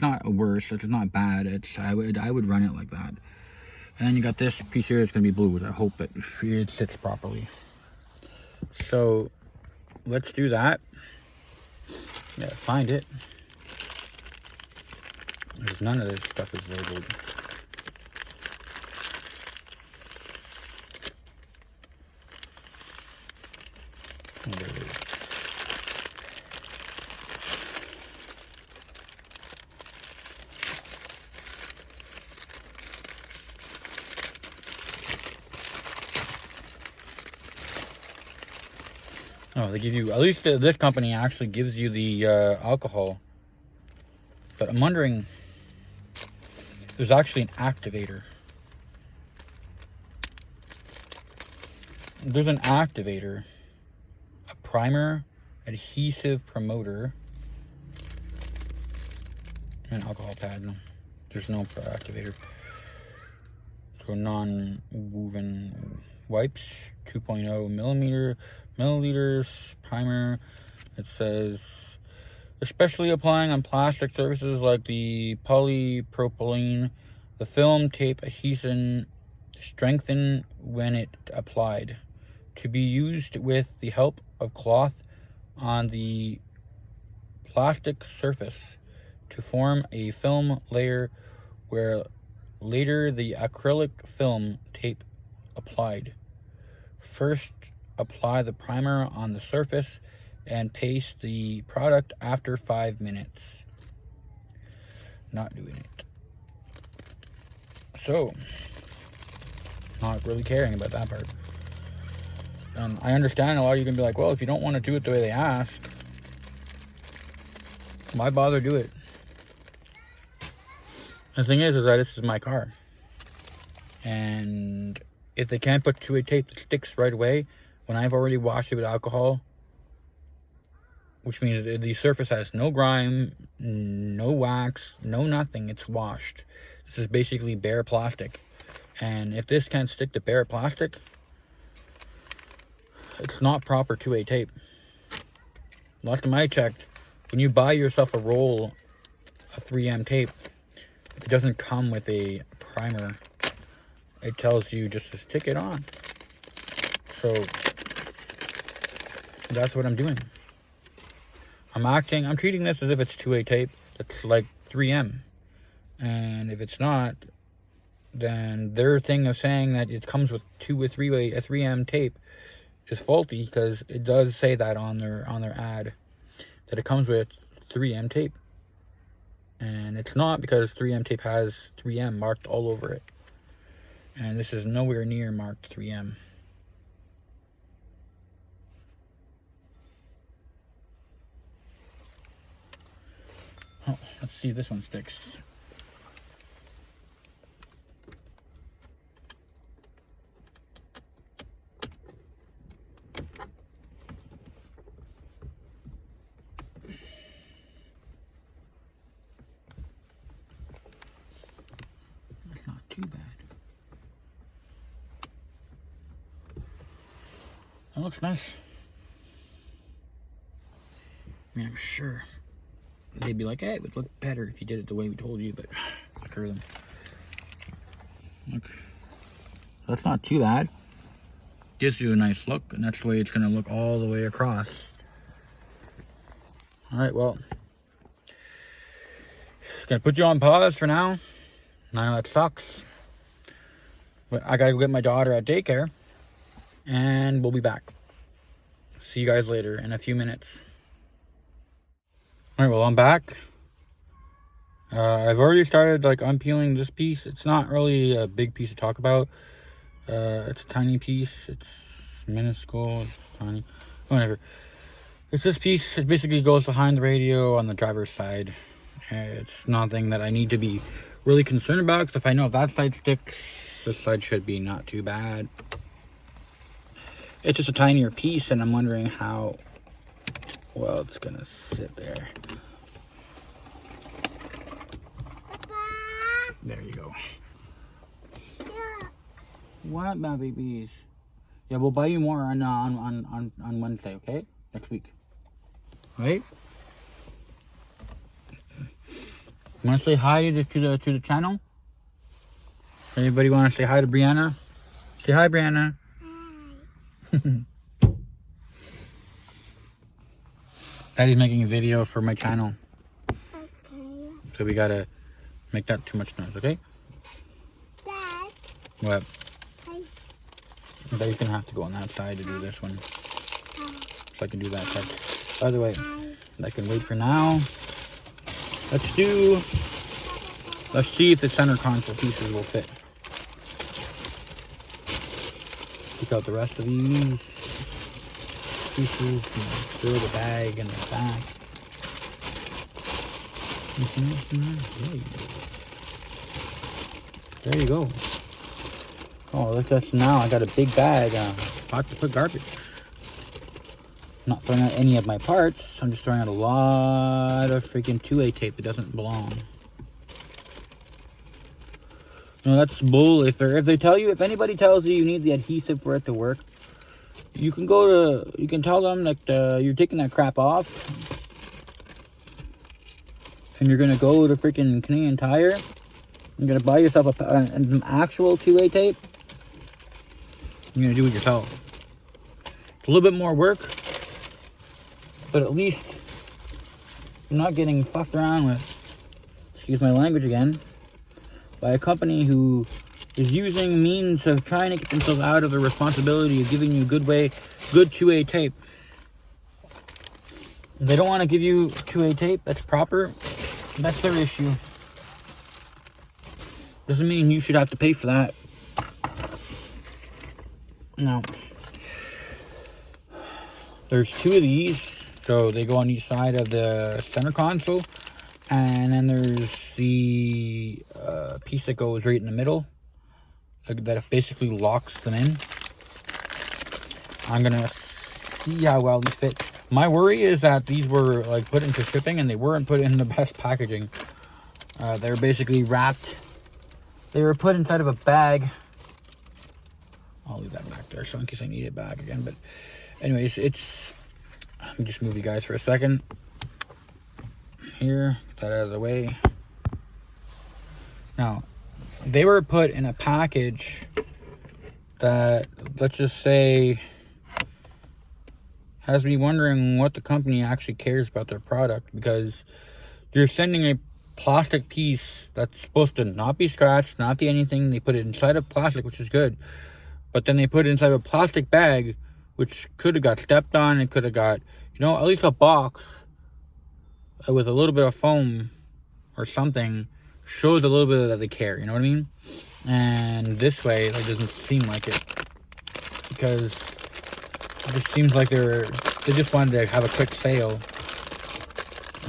not worse. It's not bad. I would run it like that. And then you got this piece here. It's gonna be blue. I hope it sits properly. So let's do that. Yeah, find it. Because none of this stuff is labeled. Oh, there it is. Oh, they give you, at least this company actually gives you the alcohol. But I'm wondering, there's actually an activator. There's an activator, a primer, adhesive promoter, and an alcohol pad. No, there's no activator. So non-woven wipes, 2.0 milliliters primer. It says, especially applying on plastic surfaces like the polypropylene, the film tape adhesion strengthen when it applied, to be used with the help of cloth on the plastic surface to form a film layer where later the acrylic film tape applied. First, apply the primer on the surface and paste the product after 5 minutes. Not doing it. So, not really caring about that part. I understand a lot of you can be like, well, if you don't want to do it the way they ask, why bother do it? The thing is that this is my car. And if they can't put 2A tape that sticks right away, when I've already washed it with alcohol, which means the surface has no grime, no wax, no nothing, it's washed. This is basically bare plastic. And if this can't stick to bare plastic, it's not proper 2A tape. Last time I checked, when you buy yourself a roll of 3M tape, if it doesn't come with a primer it tells you just to stick it on. So that's what I'm doing. I'm treating this as if it's 2A tape. It's like 3M. And if it's not, then their thing of saying that it comes with a 3M tape is faulty, because it does say that on their ad that it comes with 3M tape. And it's not, because 3M tape has 3M marked all over it. And this is nowhere near marked 3M. Oh, let's see if this one sticks. That's not too bad. That looks nice. I mean, I'm sure they'd be like, hey, it would look better if you did it the way we told you, but screw them. Look, that's not too bad. Gives you a nice look, and that's the way it's going to look all the way across. Alright, well, gonna put you on pause for now. I know that sucks, but I gotta go get my daughter at daycare, and we'll be back. See you guys later in a few minutes. Alright, well, I'm back. I've already started like unpeeling this piece. It's not really a big piece to talk about. It's a tiny piece. It's minuscule. It's tiny. Whatever. It's this piece. It basically goes behind the radio on the driver's side. It's nothing that I need to be really concerned about, because if I know if that side sticks, this side should be not too bad. It's just a tinier piece, and I'm wondering how well it's gonna sit there. There you go. Yeah. What, my babies? Yeah, we'll buy you more on Wednesday, okay? Next week. Right? You want to say hi to the channel? Anybody want to say hi to Brianna? Say hi, Brianna. Hi. Daddy's making a video for my channel. Okay. So we gotta make that too much noise, okay? Dad. What? Hi. Daddy's gonna have to go on that side to do this one. Hi. So I can do that side. By the way, I can wait for now. Let's see if the center console pieces will fit. Take out the rest of these pieces and throw the bag in the back. There you go. Oh, look, that's now I got a big bag. About to put garbage. Not throwing out any of my parts. I'm just throwing out a lot of freaking 2A tape that doesn't belong. No, that's bull. If anybody tells you need the adhesive for it to work, you can tell them that you're taking that crap off, and you're gonna go to freaking Canadian Tire. You're gonna buy yourself an actual 2A tape. You're gonna do it yourself. It's a little bit more work, but at least you're not getting fucked around with, excuse my language again, by a company who is using means of trying to get themselves out of the responsibility of giving you good 2A tape. If they don't want to give you 2A tape that's proper, that's their issue. Doesn't mean you should have to pay for that. No. There's two of these, so they go on each side of the center console, and then there's the piece that goes right in the middle that basically locks them in. I'm gonna see how well these fit. My worry is that these were like put into shipping and they weren't put in the best packaging. They were basically wrapped. They were put inside of a bag. I'll leave that back there so in case I need it back again. But anyways, let me just move you guys for a second. Here, get that out of the way. Now, they were put in a package that, let's just say, has me wondering what the company actually cares about their product, because you're sending a plastic piece that's supposed to not be scratched, not be anything. They put it inside of plastic, which is good, but then they put it inside of a plastic bag, which could have got stepped on. It could have got, at least a box with a little bit of foam or something shows a little bit that they care, you know what I mean? And this way, it doesn't seem like it, because it just seems like they just wanted to have a quick sale,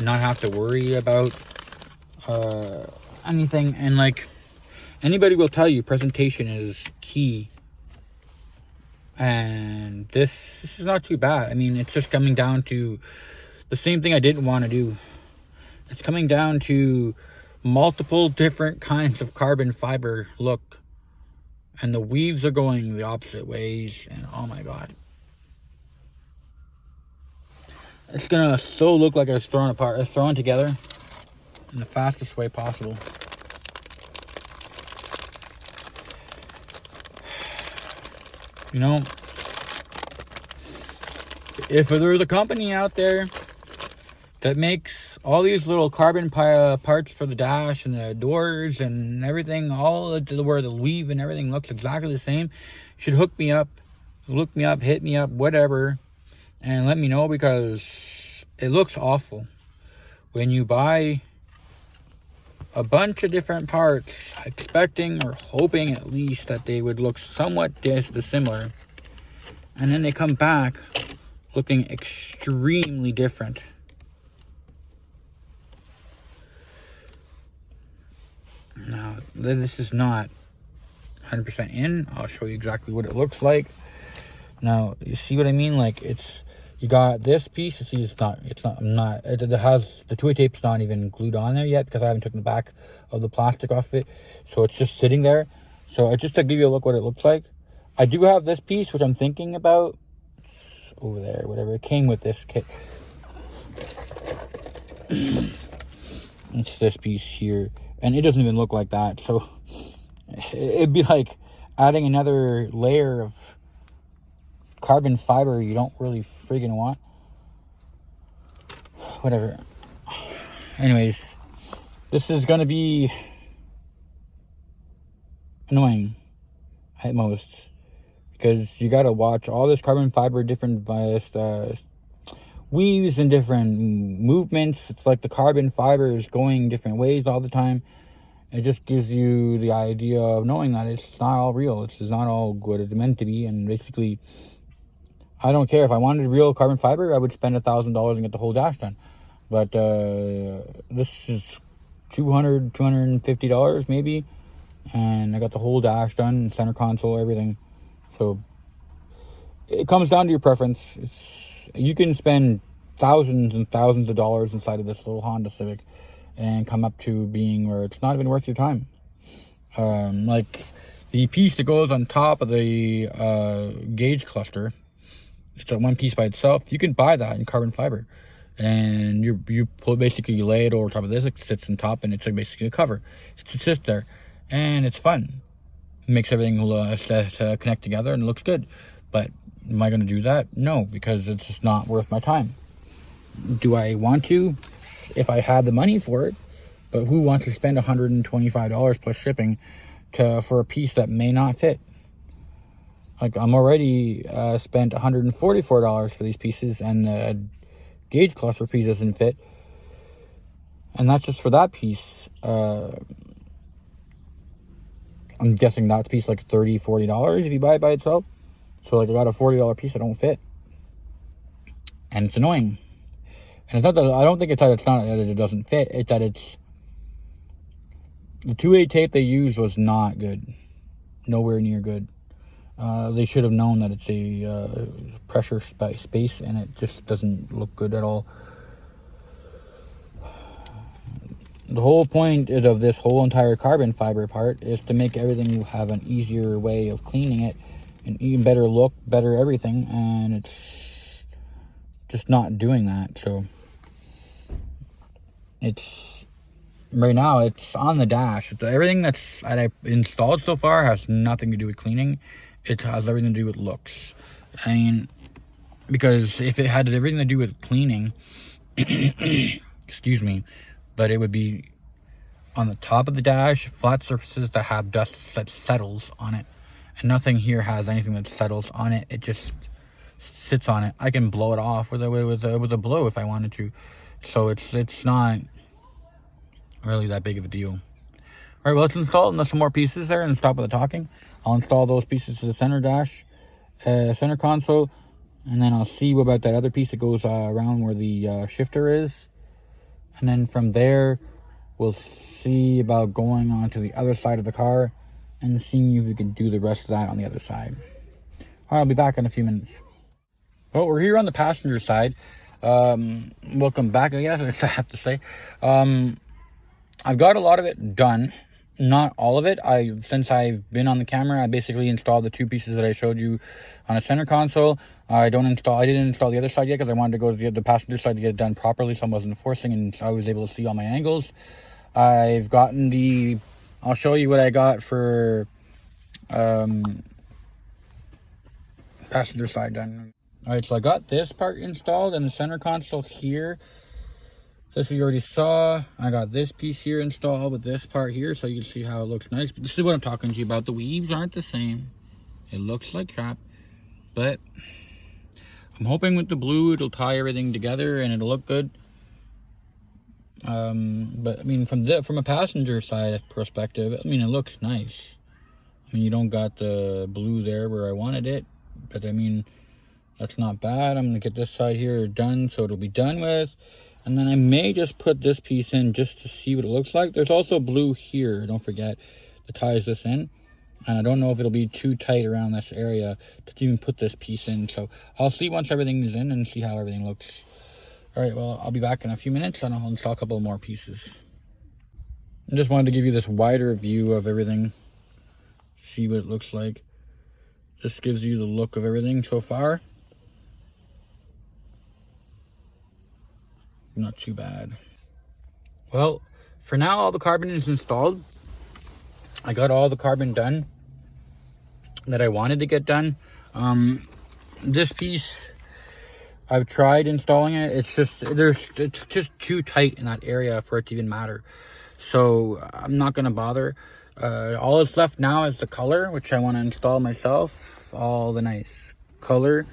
not have to worry about anything. And like, anybody will tell you, presentation is key. And this is not too bad. I mean, it's just coming down to the same thing I didn't want to do. It's coming down to multiple different kinds of carbon fiber look. And the weaves are going the opposite ways. And oh my God. It's going to so look like it's thrown apart. It's thrown together in the fastest way possible. If there's a company out there that makes all these little carbon parts for the dash and the doors and everything, all where the weave and everything looks exactly the same, you should hook me up, hit me up, whatever, and let me know, because it looks awful when you buy a bunch of different parts, expecting or hoping at least that they would look somewhat similar, and then they come back looking extremely different. Now, this is not 100% in. I'll show you exactly what it looks like. Now, you see what I mean? Like, you got this piece. You see, it has the 2-way tape's not even glued on there yet, because I haven't taken the back of the plastic off it. So it's just sitting there. So just to give you a look what it looks like. I do have this piece, which I'm thinking about. It's over there, whatever. It came with this kit. It's this piece here. And it doesn't even look like that. So it'd be like adding another layer of carbon fiber you don't really friggin' want. Whatever. Anyways, this is gonna be annoying at most, because you gotta watch all this carbon fiber, different weaves and different movements. It's like the carbon fiber is going different ways all the time. It just gives you the idea of knowing that it's not all real. It's not all what it's meant to be. And basically, I don't care. If I wanted real carbon fiber, I would spend $1,000 and get the whole dash done. But this is $200, $250 maybe, and I got the whole dash done, center console, everything. So it comes down to your preference. You can spend thousands and thousands of dollars inside of this little Honda Civic and come up to being where it's not even worth your time. Like the piece that goes on top of the gauge cluster, it's a one piece by itself. You can buy that in carbon fiber, and you lay it over top of this. It sits on top, and it's like basically a cover. It sits there, and it's fun. It makes everything connect together, and it looks good. But am I going to do that? No, because it's just not worth my time. Do I want to? If I had the money for it. But who wants to spend $125 plus shipping for a piece that may not fit? Like, I'm already spent $144 for these pieces, and the gauge cluster piece doesn't fit. And that's just for that piece. I'm guessing that piece like $30, $40 if you buy it by itself. So like I got a $40 piece that don't fit. And it's annoying. And it's not that, I don't think it's not that it doesn't fit. It's that the 2-way tape they used was not good. Nowhere near good. They should have known that it's a pressure space, and it just doesn't look good at all. The whole point of this whole entire carbon fiber part is to make everything have an easier way of cleaning it, an even better look, better everything, and it's just not doing that. So it's right now it's on the dash. Everything that I installed so far has nothing to do with cleaning. It has everything to do with looks. I mean, because if it had everything to do with cleaning, excuse me, but it would be on the top of the dash, flat surfaces that have dust that settles on it. And nothing here has anything that settles on it. It just sits on it. I can blow it off with a blow if I wanted to. So it's not really that big of a deal. All right, well, let's install some more pieces there and stop with the talking. I'll install those pieces to the center dash, center console, and then I'll see about that other piece that goes around where the shifter is. And then from there, we'll see about going onto the other side of the car and seeing if we can do the rest of that on the other side. All right, I'll be back in a few minutes. Well, we're here on the passenger side. Welcome back, I guess I have to say. I've got a lot of it done. Not all of it. Since I've been on the camera, I basically installed the two pieces that I showed you on a center console. I didn't install the other side yet because I wanted to go to the passenger side to get it done properly, so I wasn't forcing and I was able to see all my angles. I've gotten I'll show you what I got for passenger side done. All right, so I got this part installed and the center console here. This we already saw. I got this piece here installed with this part here, so you can see how it looks nice. But this is what I'm talking to you about. The weaves aren't the same. It looks like crap, but I'm hoping with the blue it'll tie everything together and it'll look good. But I mean, from a passenger side perspective, I mean, it looks nice. I mean, you don't got the blue there where I wanted it, but I mean, that's not bad. I'm gonna get this side here done so it'll be done with. And then I may just put this piece in just to see what it looks like. There's also blue here, don't forget, that ties this in. And I don't know if it'll be too tight around this area to even put this piece in. So I'll see once everything is in and see how everything looks. All right, well, I'll be back in a few minutes and I'll install a couple more pieces. I just wanted to give you this wider view of everything. See what it looks like. This gives you the look of everything so far. Not too bad. Well, for now, all the carbon is installed. I got all the carbon done that I wanted to get done. This piece, I've tried installing it. It's just too tight in that area for it to even matter. So I'm not gonna bother. All that's left now is the color, which I want to install myself. All the nice color,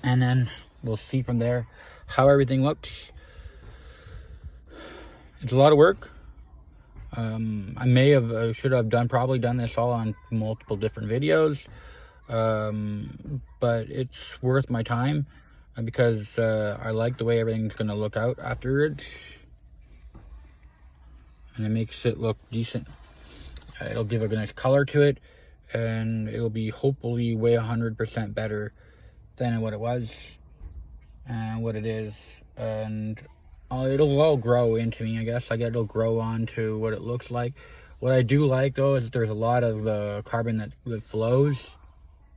and then we'll see from there how everything looks. It's a lot of work. I should have probably done this all on multiple different videos. But it's worth my time because I like the way everything's gonna look out afterwards. And it makes it look decent. It'll give a nice color to it, and it'll be hopefully way 100% better than what it was and what it is, and it'll all grow into me, I guess. It'll grow on to what it looks like. What I do like though is there's a lot of the carbon that flows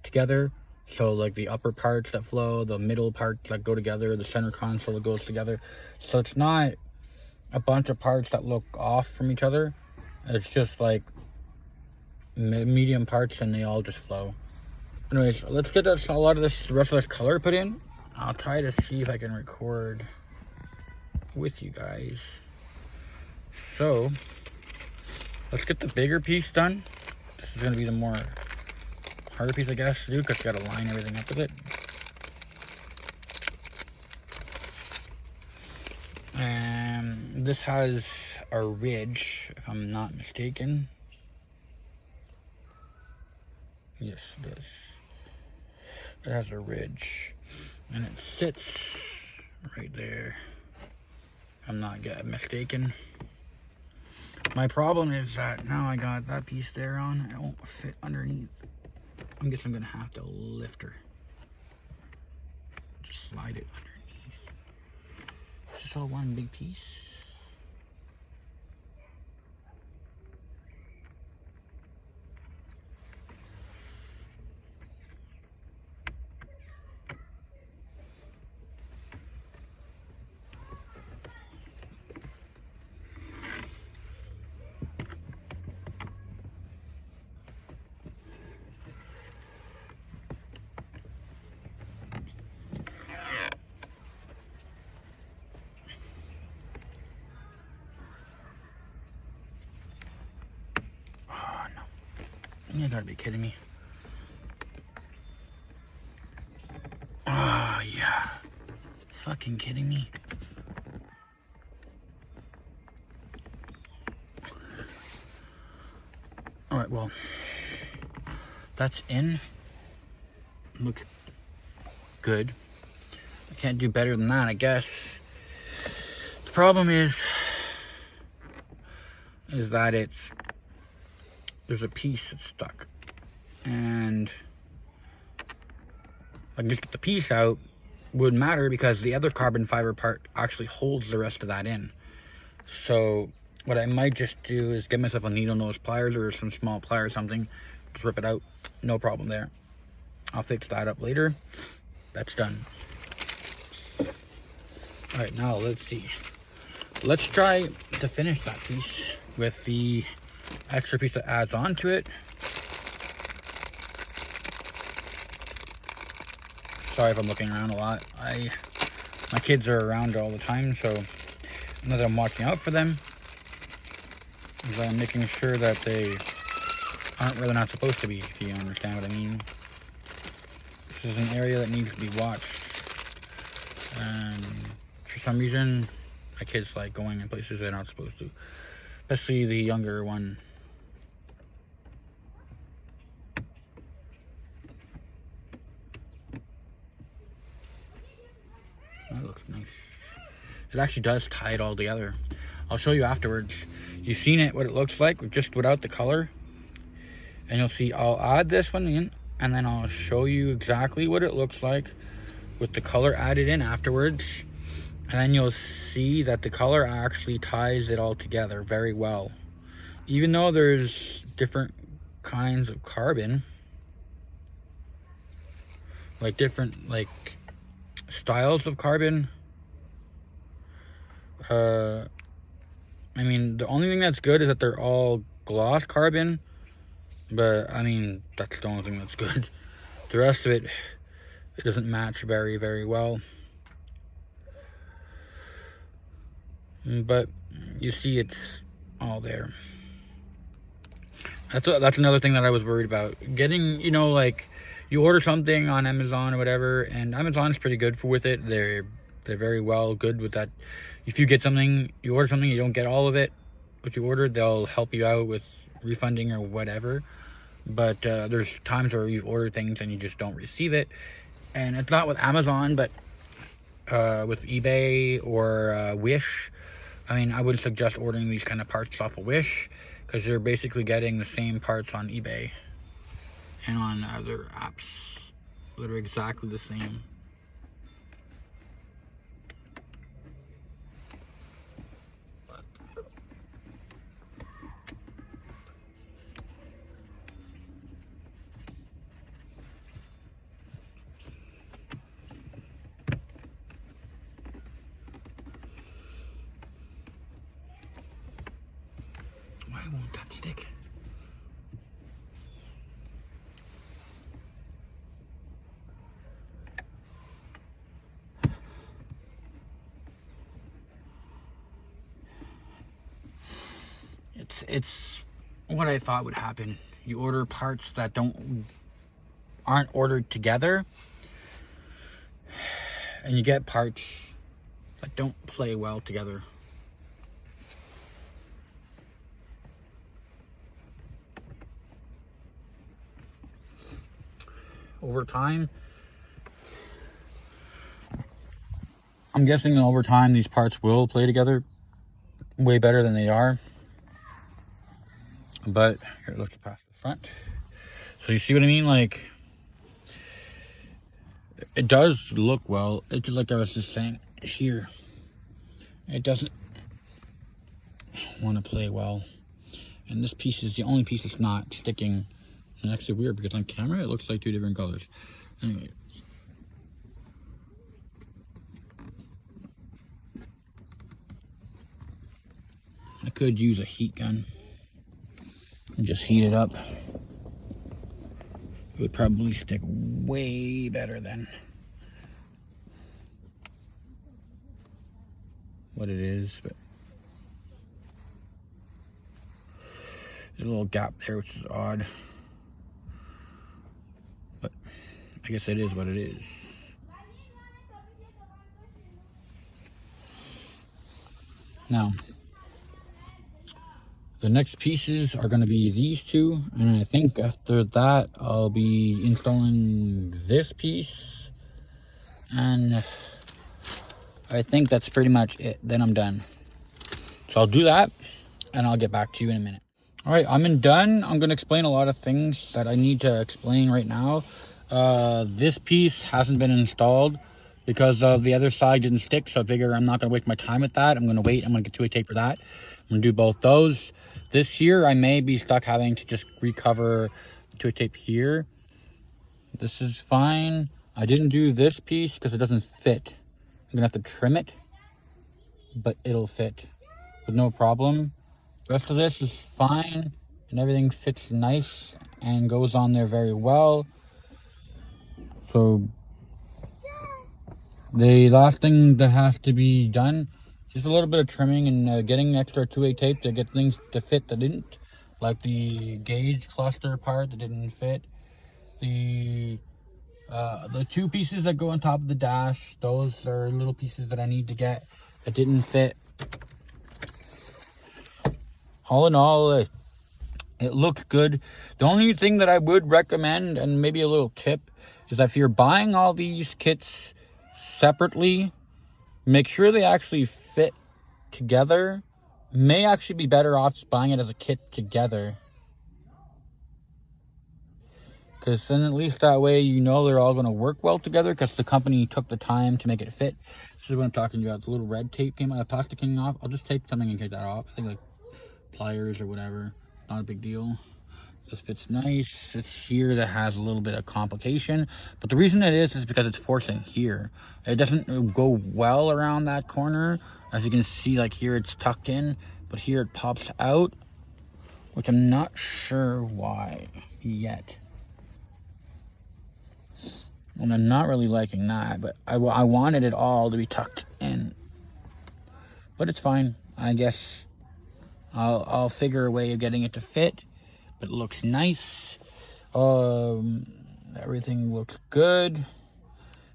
together. So like the upper parts that flow, the middle parts that go together, the center console that goes together. So it's not a bunch of parts that look off from each other. It's just like medium parts and they all just flow. Anyways, let's get the rest of this color put in. I'll try to see if I can record with you guys. So let's get the bigger piece done. This is going to be the more harder piece, I guess, to do because you got to line everything up with it. And this has a ridge, if I'm not mistaken. Yes, it does. It has a ridge. And it sits right there. I'm not mistaken. My problem is that now I got that piece there on, it won't fit underneath. I guess I'm gonna have to lift her. Just slide it underneath. Is this all one big piece? You gotta be kidding me. Oh, yeah. Fucking kidding me. Alright, well, that's in. Looks good. I can't do better than that, I guess. The problem is that there's a piece that's stuck. And if I can just get the piece out, wouldn't matter because the other carbon fiber part actually holds the rest of that in. So what I might just do is get myself a needle nose pliers or some small plier or something, just rip it out, no problem there. I'll fix that up later. That's done. All right, now let's see. Let's try to finish that piece with the extra piece that adds on to it. Sorry if I'm looking around a lot. My kids are around all the time, so now that I'm watching out for them, I'm making sure that they aren't where they're not supposed to be, if you understand what I mean. This is an area that needs to be watched. And for some reason, my kids like going in places they're not supposed to. Especially the younger one. That looks nice. It actually does tie it all together. I'll show you afterwards. You've seen it, what it looks like, just without the color. And you'll see, I'll add this one in, and then I'll show you exactly what it looks like with the color added in afterwards. And then you'll see that the color actually ties it all together very well. Even though there's different kinds of carbon, like different styles of carbon, I mean, the only thing that's good is that they're all gloss carbon, but I mean, that's the only thing that's good. The rest of it doesn't match very, very well. But you see it's all there. That's another thing that I was worried about. Getting, you know, like, you order something on Amazon or whatever, and Amazon's pretty good with it. They're very well good with that. If you get something, you order something, you don't get all of it, what you ordered, they'll help you out with refunding or whatever. But there's times where you've ordered things and you just don't receive it. And it's not with Amazon, but with eBay or Wish. I mean, I would suggest ordering these kind of parts off of Wish, because you're basically getting the same parts on eBay and on other apps that are exactly the same. Why won't that stick? It's what I thought would happen. You order parts that aren't ordered together, and you get parts that don't play well together. Over time, I'm guessing over time these parts will play together way better than they are. But here, let's pass the front. So you see what I mean? Like, it does look well. It's just like I was just saying here. It doesn't want to play well. And this piece is the only piece that's not sticking. And actually weird, because on camera it looks like two different colors. Anyway. I could use a heat gun and just heat it up. It would probably stick way better than what it is, but there's a little gap there, which is odd. I guess it is what it is. Now, the next pieces are going to be these two, and I think after that I'll be installing this piece, and I think that's pretty much it. Then I'm done. So I'll do that, and I'll get back to you in a minute. All right, I'm done. I'm going to explain a lot of things that I need to explain right now. This piece hasn't been installed because the other side didn't stick, so I figure I'm not going to waste my time with that. I'm going to wait. I'm going to get 2A tape for that. I'm going to do both those. This year, I may be stuck having to just recover the 2A tape here. This is fine. I didn't do this piece because it doesn't fit. I'm going to have to trim it, but it'll fit with no problem. The rest of this is fine, and everything fits nice and goes on there very well. So the last thing that has to be done, just a little bit of trimming and getting extra 2A tape to get things to fit that didn't, like the gauge cluster part that didn't fit. The two pieces that go on top of the dash, those are little pieces that I need to get that didn't fit. All in all, it looks good. The only thing that I would recommend, and maybe a little tip, is that if you're buying all these kits separately, make sure they actually fit together. May actually be better off just buying it as a kit together, because then at least that way you know they're all going to work well together, because the company took the time to make it fit. This is what I'm talking about. The little red tape came out, the plastic came off. I'll just tape something and take that off. I think like pliers or whatever. Not a big deal. This fits nice. It's here that has a little bit of complication, but the reason it is because it's forcing here. It doesn't go well around that corner. As you can see, like here it's tucked in, but here it pops out, which I'm not sure why yet. And I'm not really liking that, but I wanted it all to be tucked in, but it's fine. I guess I'll figure a way of getting it to fit. But it looks nice. Everything looks good.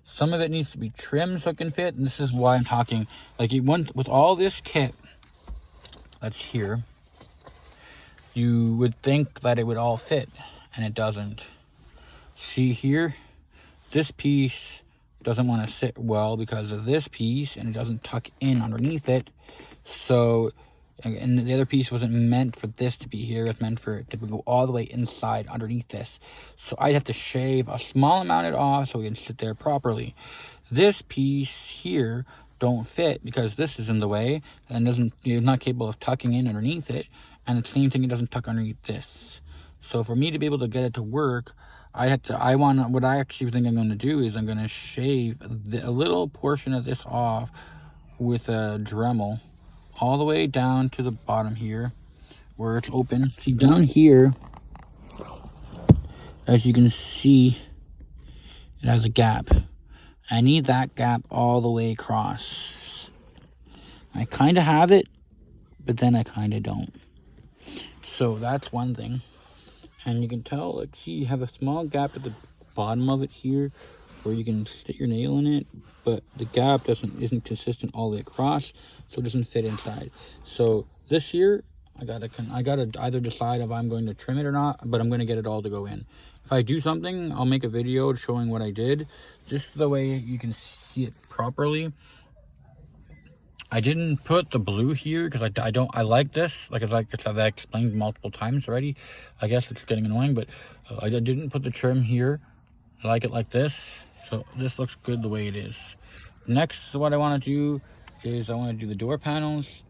Some of it needs to be trimmed so it can fit, and this is why I'm talking. Like with all this kit that's here, you would think that it would all fit, and it doesn't. See here, this piece doesn't want to sit well because of this piece, and it doesn't tuck in underneath it. So, and the other piece wasn't meant for this to be here. It's meant for it to go all the way inside underneath this. So I'd have to shave a small amount of it off so it can sit there properly. This piece here don't fit because this is in the way and you're not capable of tucking in underneath it. And the same thing, it doesn't tuck underneath this. So for me to be able to get it to work, what I actually think I'm going to do is I'm going to shave a little portion of this off with a Dremel, all the way down to the bottom here where it's open. See, down here, as you can see, it has a gap. I need that gap all the way across. I kind of have it, but then I kind of don't. So that's one thing. And you can tell, like, see, you have a small gap at the bottom of it here where you can stick your nail in it, but the gap isn't consistent all the way across, so it doesn't fit inside. So this year, I gotta either decide if I'm going to trim it or not, but I'm going to get it all to go in. If I do something, I'll make a video showing what I did, just the way you can see it properly. I didn't put the blue here because I like this, like I've explained multiple times already. I guess it's getting annoying, but I didn't put the trim here. I like it like this. So this looks good the way it is. Next, what I want to do is I want to do the door panels,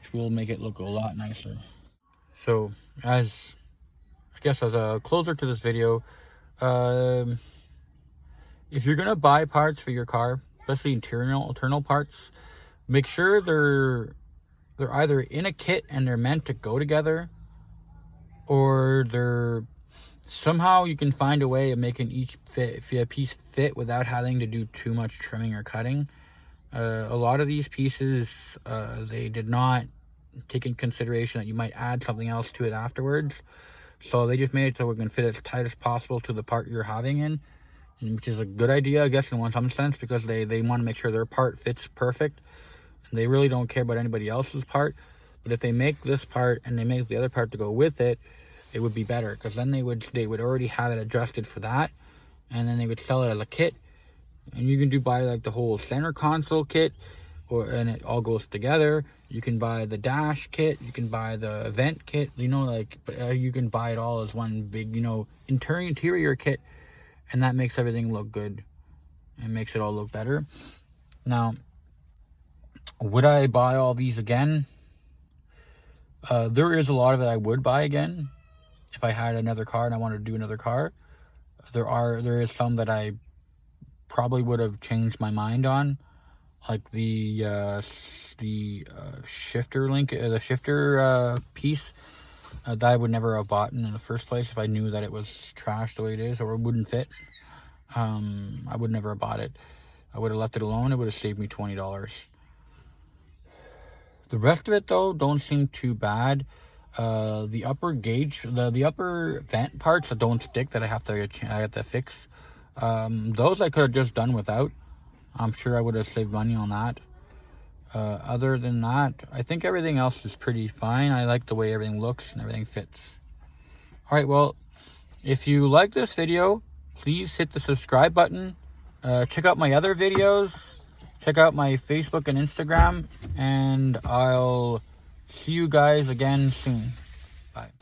which will make it look a lot nicer. So as a closer to this video, if you're going to buy parts for your car, especially internal parts, make sure they're either in a kit and they're meant to go together, or they're somehow you can find a way of making each piece fit without having to do too much trimming or cutting. A lot of these pieces, they did not take in consideration that you might add something else to it afterwards. So they just made it so it can fit as tight as possible to the part you're having in. which is a good idea, I guess, in some sense, because they want to make sure their part fits perfect. And they really don't care about anybody else's part. But if they make this part and they make the other part to go with it, it would be better, because then they would already have it adjusted for that, and then they would sell it as a kit. And you can buy like the whole center console kit, and it all goes together. You can buy the dash kit, you can buy the vent kit, but you can buy it all as one big, interior kit, and that makes everything look good and makes it all look better. Now, would I buy all these again? There is a lot of it I would buy again if I had another car and I wanted to do another car. There is some that I probably would have changed my mind on, like the shifter link, the shifter piece that I would never have bought in the first place if I knew that it was trash the way it is, or it wouldn't fit. I would never have bought it. I would have left it alone. It would have saved me $20. The rest of it, though, don't seem too bad. The upper gauge, the upper vent parts that don't stick, that I have to fix, those I could have just done without. I'm sure I would have saved money on that. Other than that, I think everything else is pretty fine. I like the way everything looks and everything fits. All right, well, if you like this video, please hit the subscribe button. Check out my other videos. Check out my Facebook and Instagram, and I'll see you guys again soon. Bye.